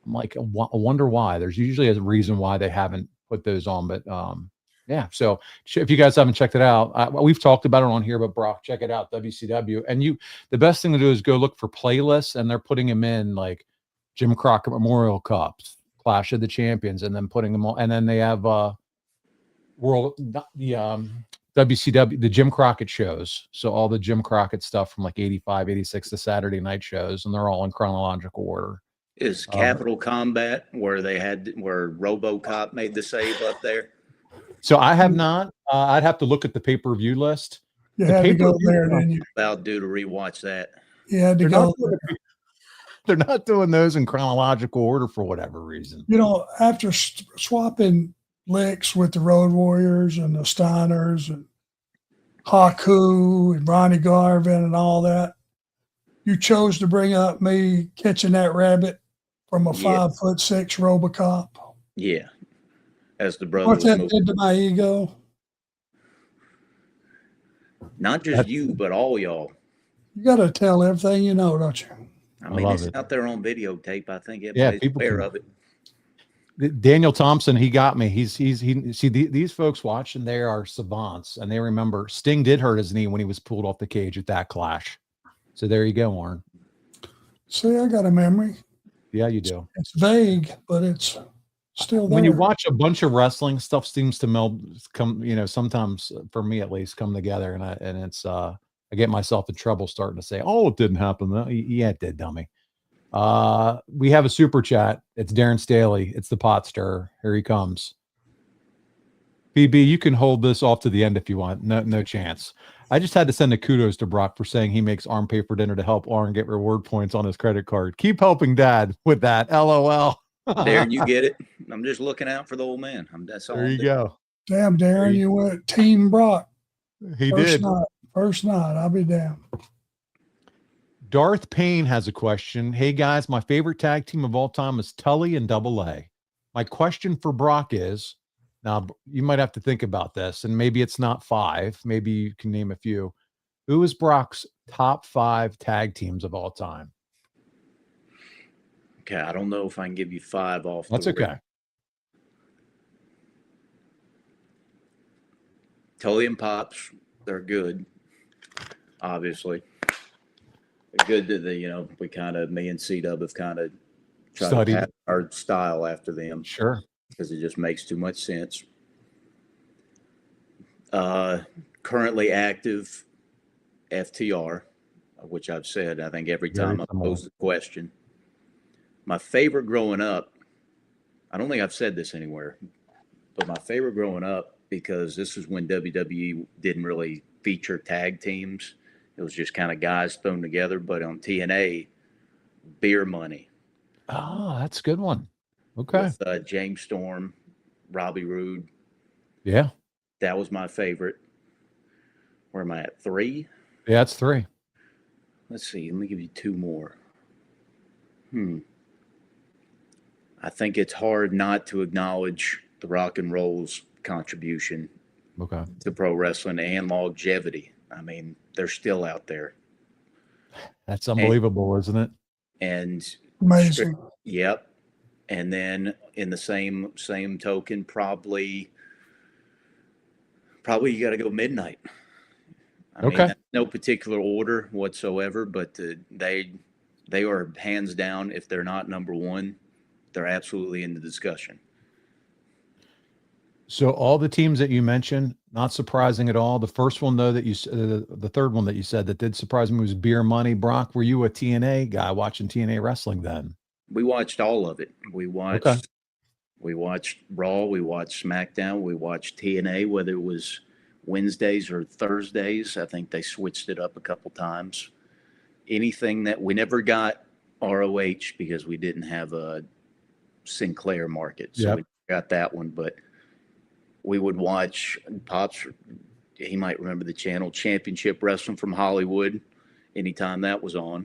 A: I'm like, I wonder why. There's usually a reason why they haven't put those on, but yeah. So if you guys haven't checked it out, we've talked about it on here, but Brock, check it out, WCW. And the best thing to do is go look for playlists, and they're putting them in like Jim Crockett Memorial Cups, Clash of the Champions, and then putting them all. And then they have WCW, the Jim Crockett shows. So all the Jim Crockett stuff from like 85, 86, the Saturday night shows, and they're all in chronological order.
B: Is Capital Combat where RoboCop made the save up there?
A: So I have not. I'd have to look at the pay-per-view list.
C: You had to go there, didn't you?
B: About due to rewatch that.
C: You had to go there.
A: They're not doing those in chronological order for whatever reason.
C: You know, after swapping licks with the Road Warriors and the Steiners and Haku and Ronnie Garvin and all that, you chose to bring up me catching that rabbit from a 5'6" RoboCop.
B: Yeah. As the brother.
C: What that did to my ego?
B: Not just you, but all y'all.
C: You got to tell everything you know, don't you?
B: I mean, it's out there on videotape. I think everybody's aware of it.
A: Daniel Thompson, he got me. These folks watching, they are savants, and they remember Sting did hurt his knee when he was pulled off the cage at that Clash. So there you go, Arn.
C: See, I got a memory.
A: Yeah, you do.
C: It's vague, but it's still there.
A: When you watch a bunch of wrestling, stuff seems to sometimes for me at least, come together, and it's I get myself in trouble starting to say, "Oh, it didn't happen." Yeah, it did, dummy. We have a super chat. It's Darren Staley. It's the pot stirrer. Here he comes. BB, you can hold this off to the end if you want. No chance. I just had to send a kudos to Brock for saying he makes Arn pay for dinner to help Arn get reward points on his credit card. Keep helping Dad with that. LOL.
B: Darren, you get it. I'm just looking out for the old man. That's all.
A: There you go.
C: Damn, Darren, you went Team Brock.
A: He did.
C: First night. I'll be damned.
A: Darth Payne has a question. Hey guys, my favorite tag team of all time is Tully and Double A. My question for Brock is, now you might have to think about this, and maybe it's not 5. Maybe you can name a few. Who is Brock's top 5 tag teams of all time?
B: Okay, I don't know if I can give you 5 off.
A: That's okay.
B: Tully and Pops, they're good. Obviously, they're good to me and C-Dub have kind of tried to have our style after them.
A: Sure.
B: Because it just makes too much sense. Currently active FTR, which I've said, I think every time I pose the question. My favorite growing up, I don't think I've said this anywhere, but my favorite growing up, because this is when WWE didn't really feature tag teams. It was just kind of guys thrown together. But on TNA, Beer Money.
A: Oh, that's a good one. Okay.
B: With James Storm, Robbie Roode.
A: Yeah.
B: That was my favorite. Where am I at? 3?
A: Yeah, it's 3.
B: Let's see. Let me give you 2 more. I think it's hard not to acknowledge the Rock and Roll's contribution
A: Okay.
B: to pro wrestling and longevity. I mean, they're still out there.
A: That's unbelievable, isn't it?
B: And
C: Amazing.
B: Yep. And then in the same token, probably you got to go Midnight. I mean, no particular order whatsoever, but they are hands down. If they're not number one, they're absolutely in the discussion.
A: So all the teams that you mentioned, not surprising at all. The first one though that you, the third one that you said that did surprise me was Beer Money. Brock, were you a TNA guy watching TNA wrestling then?
B: We watched all of it. We watched Raw, we watched SmackDown, we watched TNA, whether it was Wednesdays or Thursdays. I think they switched it up a couple times. Anything that we never got ROH because we didn't have a Sinclair market, so we got that one. But we would watch Pops. He might remember the channel Championship Wrestling from Hollywood. Anytime that was on.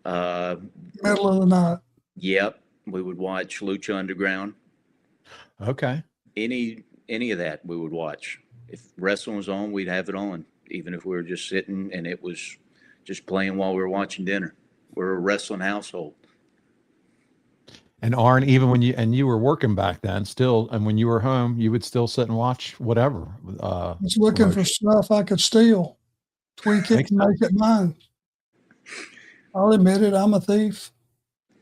C: Middle of the night.
B: Yep, we would watch Lucha Underground.
A: Okay.
B: Any of that we would watch. If wrestling was on, we'd have it on, even if we were just sitting and it was just playing while we were watching dinner. We're a wrestling household.
A: And Arn, even when you were working back then, still, and when you were home, you would still sit and watch whatever.
C: I was looking for stuff I could steal, tweak it, and make it mine. I'll admit it, I'm a thief.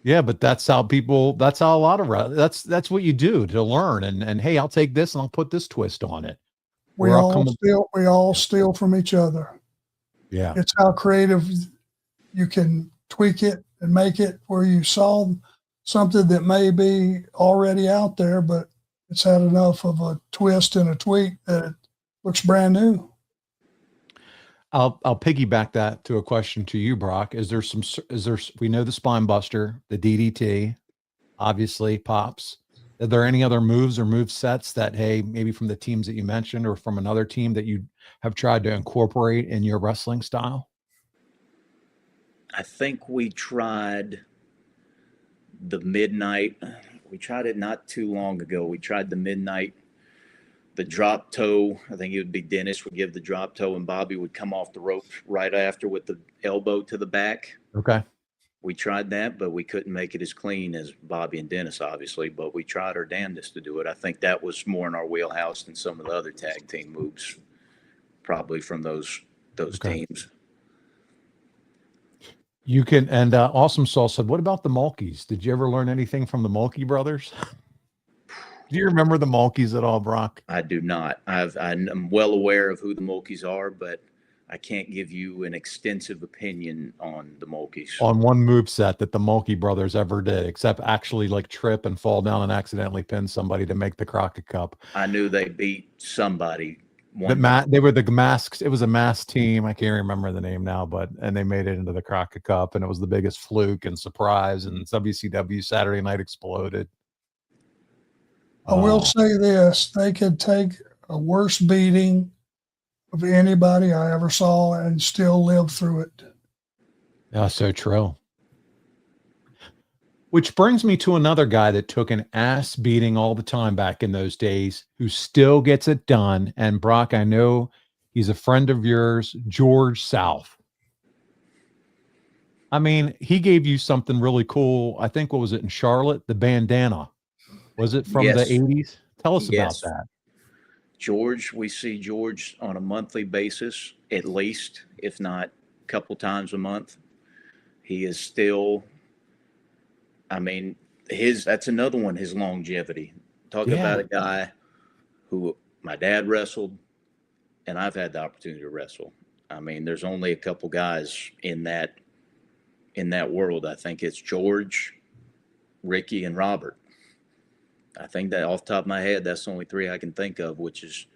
A: Yeah, but that's how a lot of that's what you do to learn. And hey, I'll take this and I'll put this twist on it.
C: We all steal from each other.
A: Yeah.
C: It's how creative you can tweak it and make it where you saw something that may be already out there, but it's had enough of a twist and a tweak that it looks brand new.
A: I'll piggyback that to a question to you, Brock. We know the spine buster, the DDT, obviously Pops. Are there any other moves or move sets that, hey, maybe from the teams that you mentioned or from another team that you have tried to incorporate in your wrestling style?
B: I think we tried the Midnight. We tried it not too long ago. We tried the Midnight, the drop toe. I think it would be Dennis would give the drop toe and Bobby would come off the rope right after with the elbow to the back.
A: Okay.
B: We tried that, but we couldn't make it as clean as Bobby and Dennis, obviously, but we tried our damnedest to do it. I think that was more in our wheelhouse than some of the other tag team moves, probably from those teams.
A: You can, and Awesome Soul said, what about the Mulkeys? Did you ever learn anything from the Mulkey brothers? Do you remember the Mulkeys at all, Brock?
B: I do not. I'm well aware of who the Mulkeys are, but I can't give you an extensive opinion on the Mulkeys.
A: On one move set that the Mulkey brothers ever did, except actually like trip and fall down and accidentally pin somebody to make the Crockett Cup.
B: I knew they beat somebody.
A: They were the masks. It was a masked team. I can't remember the name now, and they made it into the Crockett Cup, and it was the biggest fluke and surprise. And WCW Saturday Night exploded.
C: I will say this: they could take a worse beating of anybody I ever saw and still live through it.
A: Yeah, so true. Which brings me to another guy that took an ass beating all the time back in those days, who still gets it done. And Brock, I know he's a friend of yours, George South. I mean, he gave you something really cool. I think, what was it in Charlotte? The bandana. Was it from the 80s? Tell us about that.
B: George, we see George on a monthly basis, at least, if not a couple times a month. He is still, I mean, that's another one, his longevity. Talk about a guy who my dad wrestled, and I've had the opportunity to wrestle. I mean, there's only a couple guys in that world. I think it's George, Ricky, and Robert. I think that off the top of my head, that's the only 3 I can think of, which is,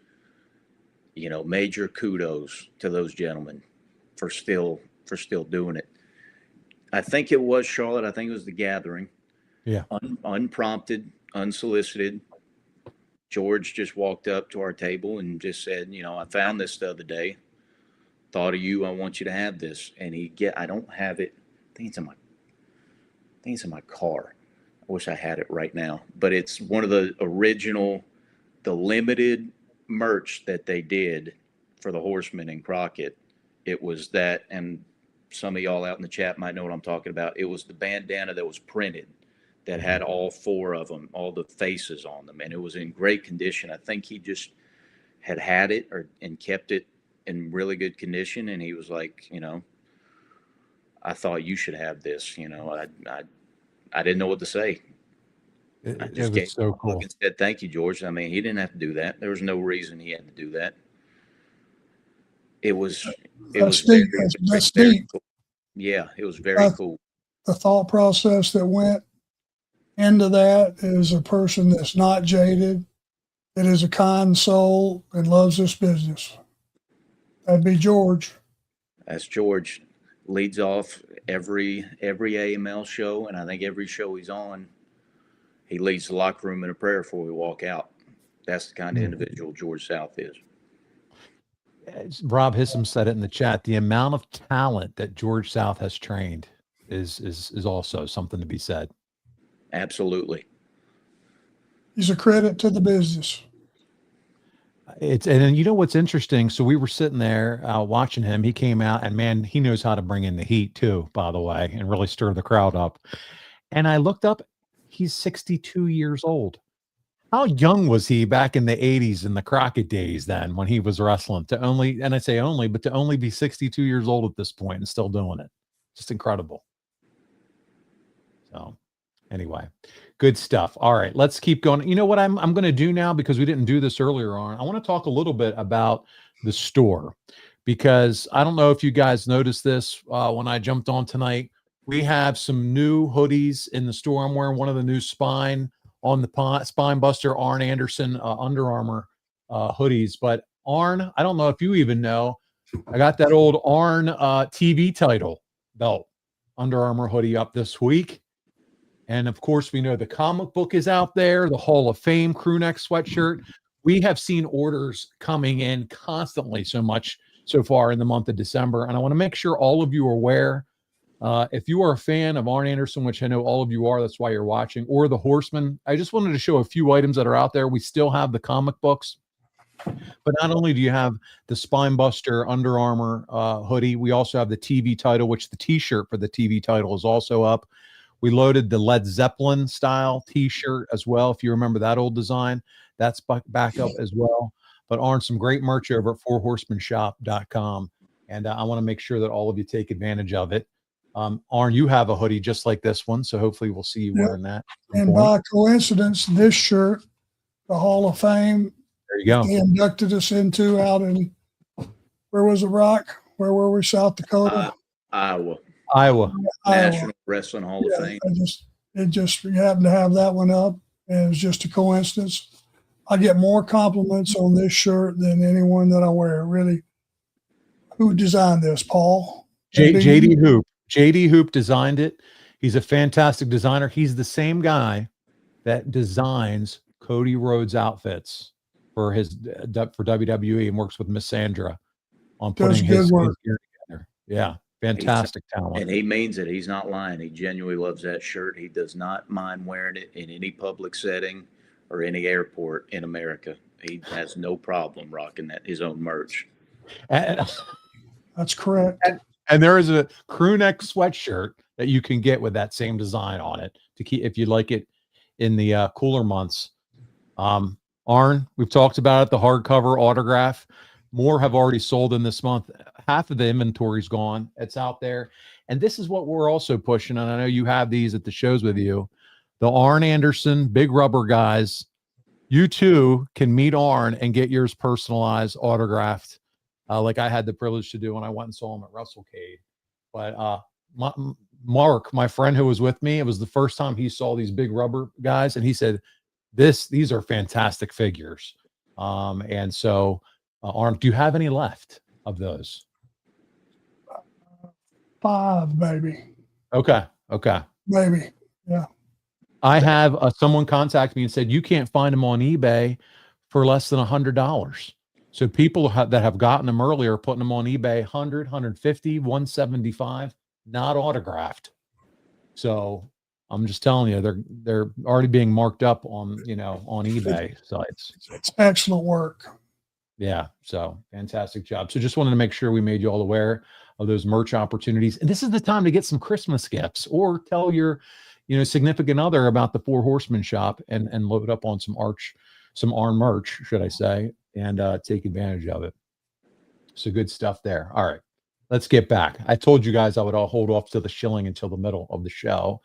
B: major kudos to those gentlemen for still doing it. I think it was Charlotte. I think it was the Gathering.
A: Yeah.
B: Unprompted, unsolicited. George just walked up to our table and just said, I found this the other day. thought of you. I want you to have this. And I don't have it. I think it's in my car. I wish I had it right now, but it's one of the original, the limited merch that they did for the Horsemen and Crockett. It was that, and some of y'all out in the chat might know what I'm talking about. It was the bandana that was printed that had all four of them, all the faces on them, and it was in great condition. I think he just had it and kept it in really good condition, and he was like, I thought you should have this. I didn't know what to say. I
A: It
B: just
A: was
B: gave
A: so
B: him a
A: cool.
B: look and said, "Thank you, George." I mean, he didn't have to do that. There was no reason he had to do that. It was
C: That's
B: very,
C: deep. That's
B: very
C: deep.
B: cool. Yeah, it was very cool.
C: The thought process that went into that is a person that's not jaded, that is a kind soul and loves this business. That'd be George.
B: That's George. Leads off every AML show, and I think every show he's on, he leads the locker room in a prayer before we walk out. That's the kind of individual George South is.
A: Rob Hissam said it in the chat. The amount of talent that George South has trained is also something to be said.
B: Absolutely.
C: He's a credit to the business.
A: And you know what's interesting? So we were sitting there watching him. He came out, and man, he knows how to bring in the heat too, by the way, and really stir the crowd up. And I looked up, he's 62 years old. How young was he back in the 80s in the Crockett days then when he was wrestling? And I say only, but to only be 62 years old at this point and still doing it. Just incredible. So anyway, good stuff. All right, let's keep going. You know what I'm going to do now, because we didn't do this earlier on. I want to talk a little bit about the store, because I don't know if you guys noticed this when I jumped on tonight. We have some new hoodies in the store. I'm wearing one of the new Spine Buster Arn Anderson Under Armour hoodies. But Arn, I don't know if you even know, I got that old Arn TV title belt Under Armour hoodie up this week. And of course, we know the comic book is out there, the Hall of Fame crew neck sweatshirt. We have seen orders coming in constantly so far in the month of December. And I want to make sure all of you are aware. If you are a fan of Arn Anderson, which I know all of you are, that's why you're watching, or the Horsemen, I just wanted to show a few items that are out there. We still have the comic books, but not only do you have the Spine Buster Under Armour hoodie, we also have the TV title, which the t-shirt for the TV title is also up. We loaded the Led Zeppelin style t-shirt as well. If you remember that old design, that's back up as well. But Arn, some great merch over at fourhorsemanshop.com. And I want to make sure that all of you take advantage of it. Arn, you have a hoodie just like this one, so hopefully we'll see you wearing that.
C: And by coincidence, this shirt, the Hall of Fame,
A: there you go.
C: They inducted us into out in, where was it, Rock? Where were we? South Dakota?
B: Iowa. National Wrestling Hall of Fame.
C: It just happened to have that one up, and it was just a coincidence. I get more compliments on this shirt than anyone that I wear. Really, who designed this, Paul?
A: JD Hoop. JD Hoop designed it. He's a fantastic designer. He's the same guy that designs Cody Rhodes outfits for WWE and works with Miss Sandra on putting his gear together. Yeah, fantastic talent.
B: And he means it. He's not lying. He genuinely loves that shirt. He does not mind wearing it in any public setting or any airport in America. He has no problem rocking his own merch.
C: That's correct.
A: And there is a crew neck sweatshirt that you can get with that same design on it to keep, if you like it in the cooler months. Arn, we've talked about it, the hardcover autograph. More have already sold in this month. Half of the inventory's gone. It's out there. And this is what we're also pushing. And I know you have these at the shows with you. The Arn Anderson Big Rubber guys. You too can meet Arn and get yours personalized, autographed. Like I had the privilege to do when I went and saw him at WrestleCade. But Mark, my friend who was with me, it was the first time he saw these Big Rubber guys, and he said, these are fantastic figures. And so, Arn, do you have any left of those?
C: 5, maybe.
A: Okay.
C: Maybe, yeah.
A: I have someone contact me and said, you can't find them on eBay for less than $100. So people that have gotten them earlier are putting them on eBay 100, 150, 175, not autographed. So I'm just telling you, they're already being marked up on on eBay sites.
C: It's excellent work.
A: Yeah, so fantastic job. So just wanted to make sure we made you all aware of those merch opportunities. And this is the time to get some Christmas gifts or tell your significant other about the Four Horsemen shop and load up on some Arn merch, should I say, and take advantage of it. So good stuff there. All right, let's get back. I told you guys I would all hold off to the shilling until the middle of the show.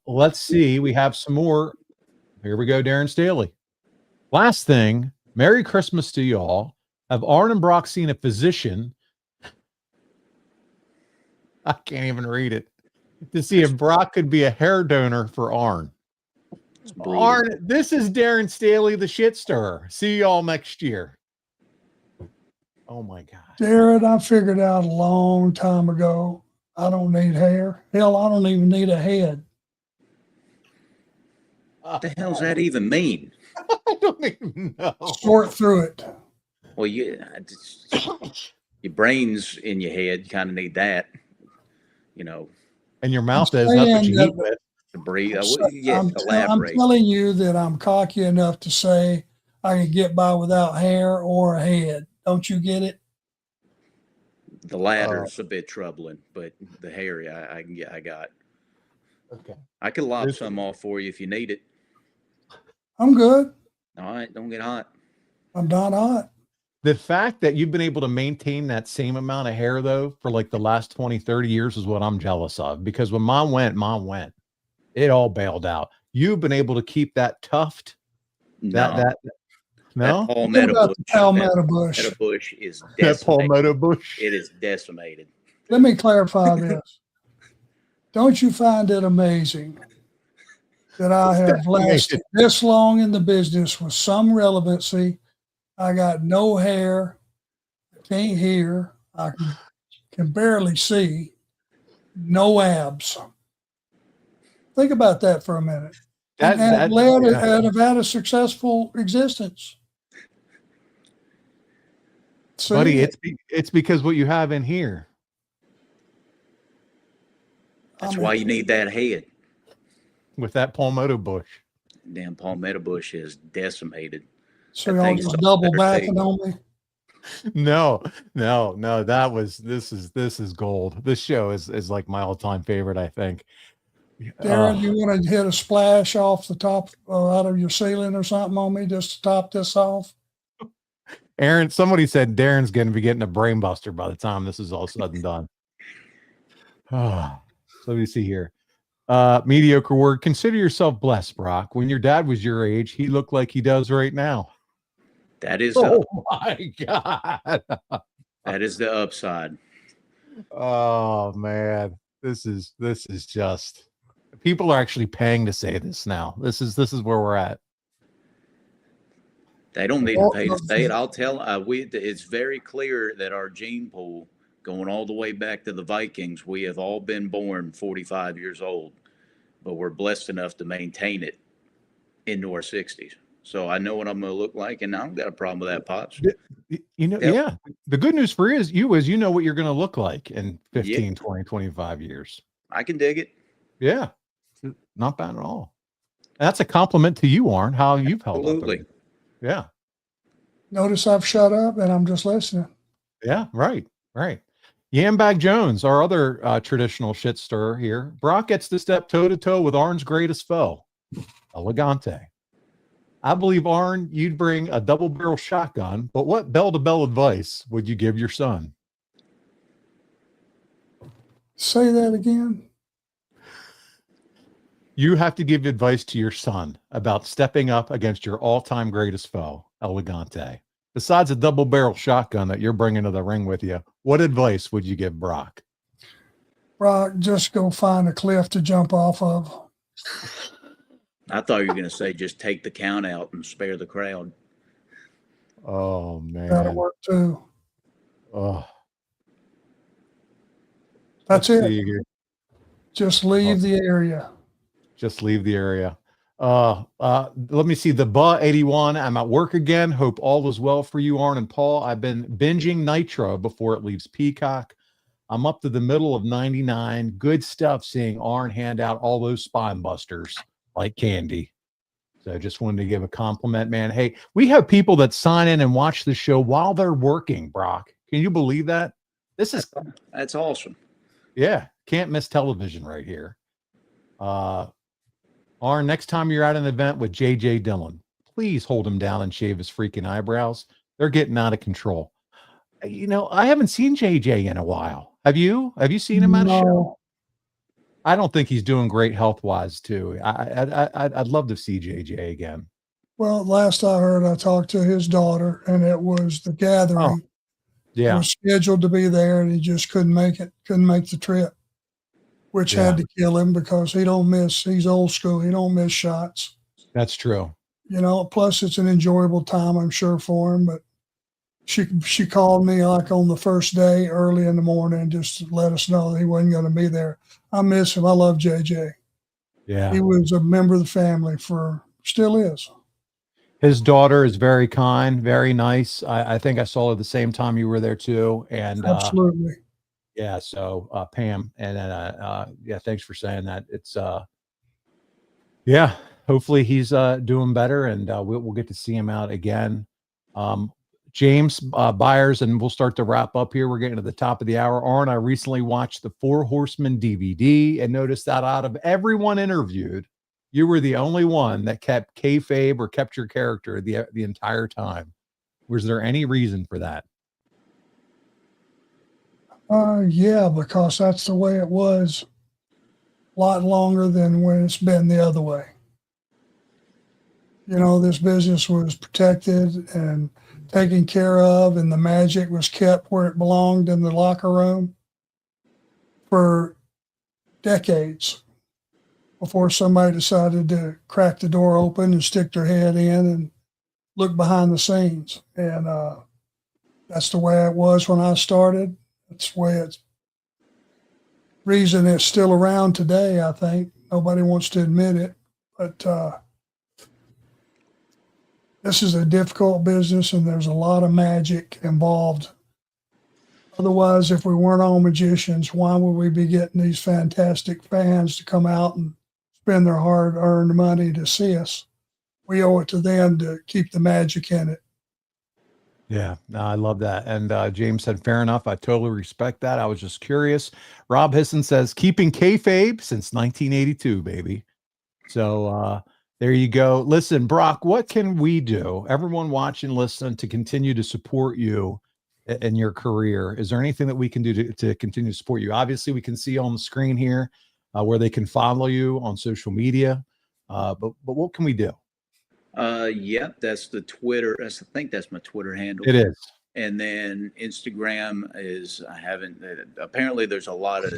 A: Let's see. We have some more. Here we go, Darren Staley. Last thing, Merry Christmas to y'all. Have Arn and Brock seen a physician? I can't even read it. To see if Brock could be a hair donor for Arn. Arn, this is Darren Staley, the shit stirrer. See y'all next year. Oh my God.
C: Darren, I figured out a long time ago, I don't need hair. Hell, I don't even need a head.
B: What the hell's that even mean?
A: I don't even know.
C: Sort through it.
B: Well, your brain's in your head. You kind of need that,
A: And your mouth is not what you eat with.
B: to breathe.
C: I'm
B: Elaborate.
C: telling you that I'm cocky enough to say I can get by without hair or a head. Don't you get it?
B: The latter's a bit troubling, but the hairy, I got.
A: Okay.
B: I could lop some off for you if you need it.
C: I'm good.
B: All right, don't get hot.
C: I'm not hot.
A: The fact that you've been able to maintain that same amount of hair, though, for like the last 20, 30 years is what I'm jealous of. Because when mom went. It all bailed out. You've been able to keep that tuft.
B: No.
A: That
B: Palmetto
C: bush
B: is decimated.
A: That palmetto bush.
B: It is decimated.
C: Let me clarify this. Don't you find it amazing that I have lasted this long in the business with some relevancy? I got no hair, I can't hear, I can barely see, no abs. Think about that for a minute. And have had a successful existence. See?
A: Buddy, it's because what you have in here.
B: That's why you need that head.
A: With that palmetto bush.
B: Damn palmetto bush is decimated.
C: So y'all just double backing on me?
A: No. This is gold. This show is like my all-time favorite, I think.
C: Darren, you want to hit a splash off the top out of your ceiling or something on me just to top this off?
A: Aaron, somebody said Darren's going to be getting a brain buster by the time this is all said and done. So let me see here. Mediocre word. Consider yourself blessed, Brock. When your dad was your age, he looked like he does right now.
B: That is
A: my God.
B: That is the upside.
A: Oh man. This is just people are actually paying to say this now. This is where we're at.
B: They don't need to pay to say it. I'll tell it's very clear that our gene pool, going all the way back to the Vikings, we have all been born 45 years old, but we're blessed enough to maintain it into our 60s. So I know what I'm going to look like, and I don't got a problem with that, Pops.
A: Yeah. The good news for you is you know what you're going to look like in 15, 20, 25 years.
B: I can dig it.
A: Yeah. Not bad at all. That's a compliment to you, Arn, how you've held up.
B: Absolutely.
A: Yeah.
C: Notice I've shut up and I'm just listening.
A: Yeah, right. Yambag Jones, our other traditional shit stirrer here. Brock gets to step toe-to-toe with Arn's greatest foe, Elegante. I believe, Arn, you'd bring a double-barrel shotgun, but what bell-to-bell advice would you give your son?
C: Say that again.
A: You have to give advice to your son about stepping up against your all-time greatest foe, Elegante. Besides a double-barrel shotgun that you're bringing to the ring with you, what advice would you give Brock?
C: Brock, just go find a cliff to jump off of.
B: I thought you were going to say just take the count out and spare the crowd.
A: Oh, man.
C: That'll work, too.
A: Oh.
C: That's it. Just leave the area.
A: Just leave the area. Let me see. The Buh 81. I'm at work again. Hope all is well for you, Arn and Paul. I've been binging Nitro before it leaves Peacock. I'm up to the middle of 99. Good stuff seeing Arn hand out all those spine busters like candy. So just wanted to give a compliment, man. Hey, we have people that sign in and watch the show while they're working, Brock. Can you believe that?
B: That's awesome.
A: Yeah, can't miss television right here. Arn, next time you're at an event with J.J. Dillon, please hold him down and shave his freaking eyebrows. They're getting out of control. You know, I haven't seen JJ in a while. Have you? Have you seen him at a show? I don't think he's doing great health-wise, too. I'd love to see JJ again.
C: Well, last I heard, I talked to his daughter, and it was the gathering.
A: Oh, yeah.
C: He was scheduled to be there, and he just couldn't make it, couldn't make the trip, which had to kill him because he's old school. He don't miss shots.
A: That's true.
C: You know, plus it's an enjoyable time, I'm sure, for him, but she called me like on the first day early in the morning just to let us know that he wasn't going to be there. I miss him. I love JJ.
A: Yeah.
C: He was a member of the family still is.
A: His daughter is very kind, very nice. I think I saw her the same time you were there too. And
C: absolutely.
A: Yeah. So Pam, and then yeah, thanks for saying that. It's yeah, hopefully he's doing better, and we'll get to see him out again. James Byers, and we'll start to wrap up here. We're getting to the top of the hour. Arn, I recently watched the Four Horsemen DVD and noticed that out of everyone interviewed, you were the only one that kept kayfabe or kept your character the entire time. Was there any reason for that?
C: Yeah, because that's the way it was a lot longer than when it's been the other way. You know, this business was protected and taken care of, and the magic was kept where it belonged in the locker room for decades before somebody decided to crack the door open and stick their head in and look behind the scenes. And that's the way it was when I started. That's the way it's reason it's still around today, I think. Nobody wants to admit it, but this is a difficult business, and there's a lot of magic involved. Otherwise, if we weren't all magicians, why would we be getting these fantastic fans to come out and spend their hard-earned money to see us? We owe it to them to keep the magic in it.
A: Yeah, no, I love that. And James said, fair enough. I totally respect that. I was just curious. Rob Hisson says, keeping kayfabe since 1982, baby. So, there you go. Listen, Brock, what can we do? Everyone watching, listening, to continue to support you in your career. Is there anything that we can do to continue to support you? Obviously, we can see on the screen here where they can follow you on social media. But what can we do?
B: Yeah, that's the Twitter. I think that's my Twitter handle.
A: It is. And
B: then Instagram is, apparently there's a lot of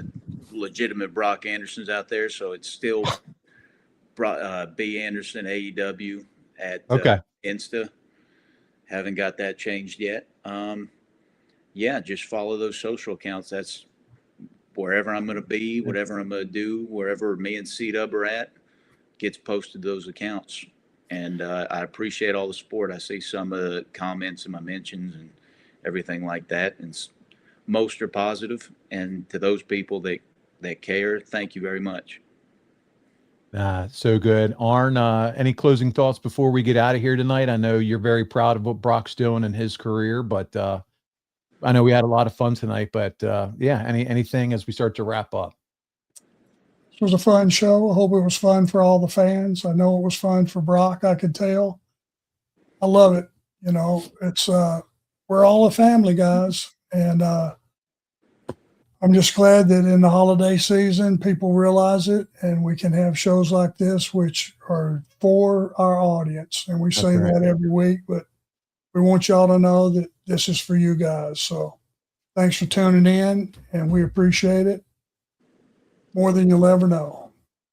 B: legitimate Brock Andersons out there. So it's still B Anderson AEW at Insta. Haven't got that changed yet. Yeah, just follow those social accounts. That's wherever I'm going to be, whatever I'm going to do, wherever me and C-Dub are at, gets posted to those accounts. And I appreciate all the support. I see some of the comments and my mentions and everything like that, and most are positive. And to those people that care, thank you very much.
A: So good. Arn, any closing thoughts before we get out of here tonight? I know you're very proud of what Brock's doing in his career, but I know we had a lot of fun tonight, but yeah, anything as we start to wrap up?
C: It was a fun show. I hope it was fun for all the fans. I know it was fun for Brock. I could tell. I love it. You know, it's we're all a family, guys, and I'm just glad that in the holiday season, people realize it, and we can have shows like this, which are for our audience. And we say that every week, but we want y'all to know that this is for you guys. So thanks for tuning in, and we appreciate it more than you'll ever know.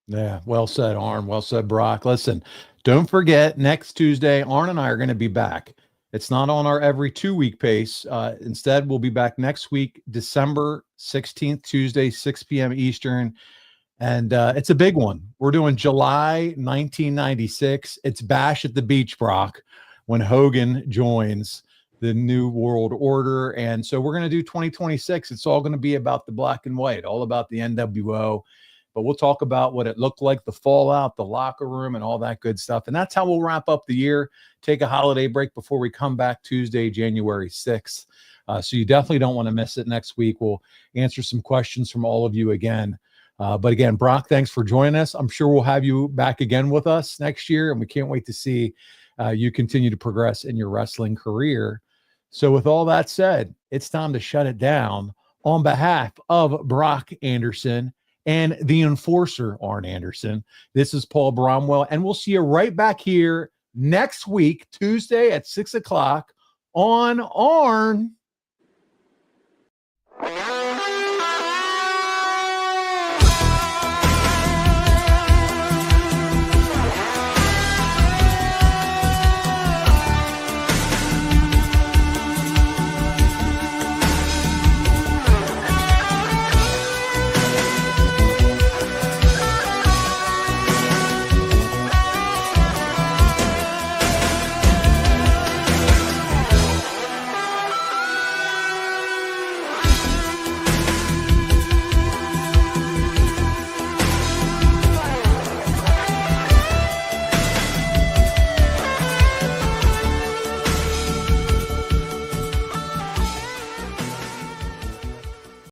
A: Yeah. Well said, Arn. Well said, Brock. Listen, don't forget, next Tuesday, Arn and I are going to be back. It's not on our every 2-week pace. Instead, we'll be back next week, December 16th, Tuesday, 6 p.m. Eastern. And it's a big one. We're doing July 1996. It's Bash at the Beach, Brock, when Hogan joins the New World Order. And so we're going to do 2026. It's all going to be about the black and white, all about the NWO. But we'll talk about what it looked like, the fallout, the locker room, and all that good stuff. And that's how we'll wrap up the year, take a holiday break before we come back Tuesday, January 6th. So you definitely don't want to miss it next week. We'll answer some questions from all of you again. But again, Brock, thanks for joining us. I'm sure we'll have you back again with us next year, and we can't wait to see you continue to progress in your wrestling career. So with all that said, it's time to shut it down. On behalf of Brock Anderson and the enforcer, Arn Anderson, this is Paul Bromwell, and we'll see you right back here next week, Tuesday at 6 o'clock on Arn.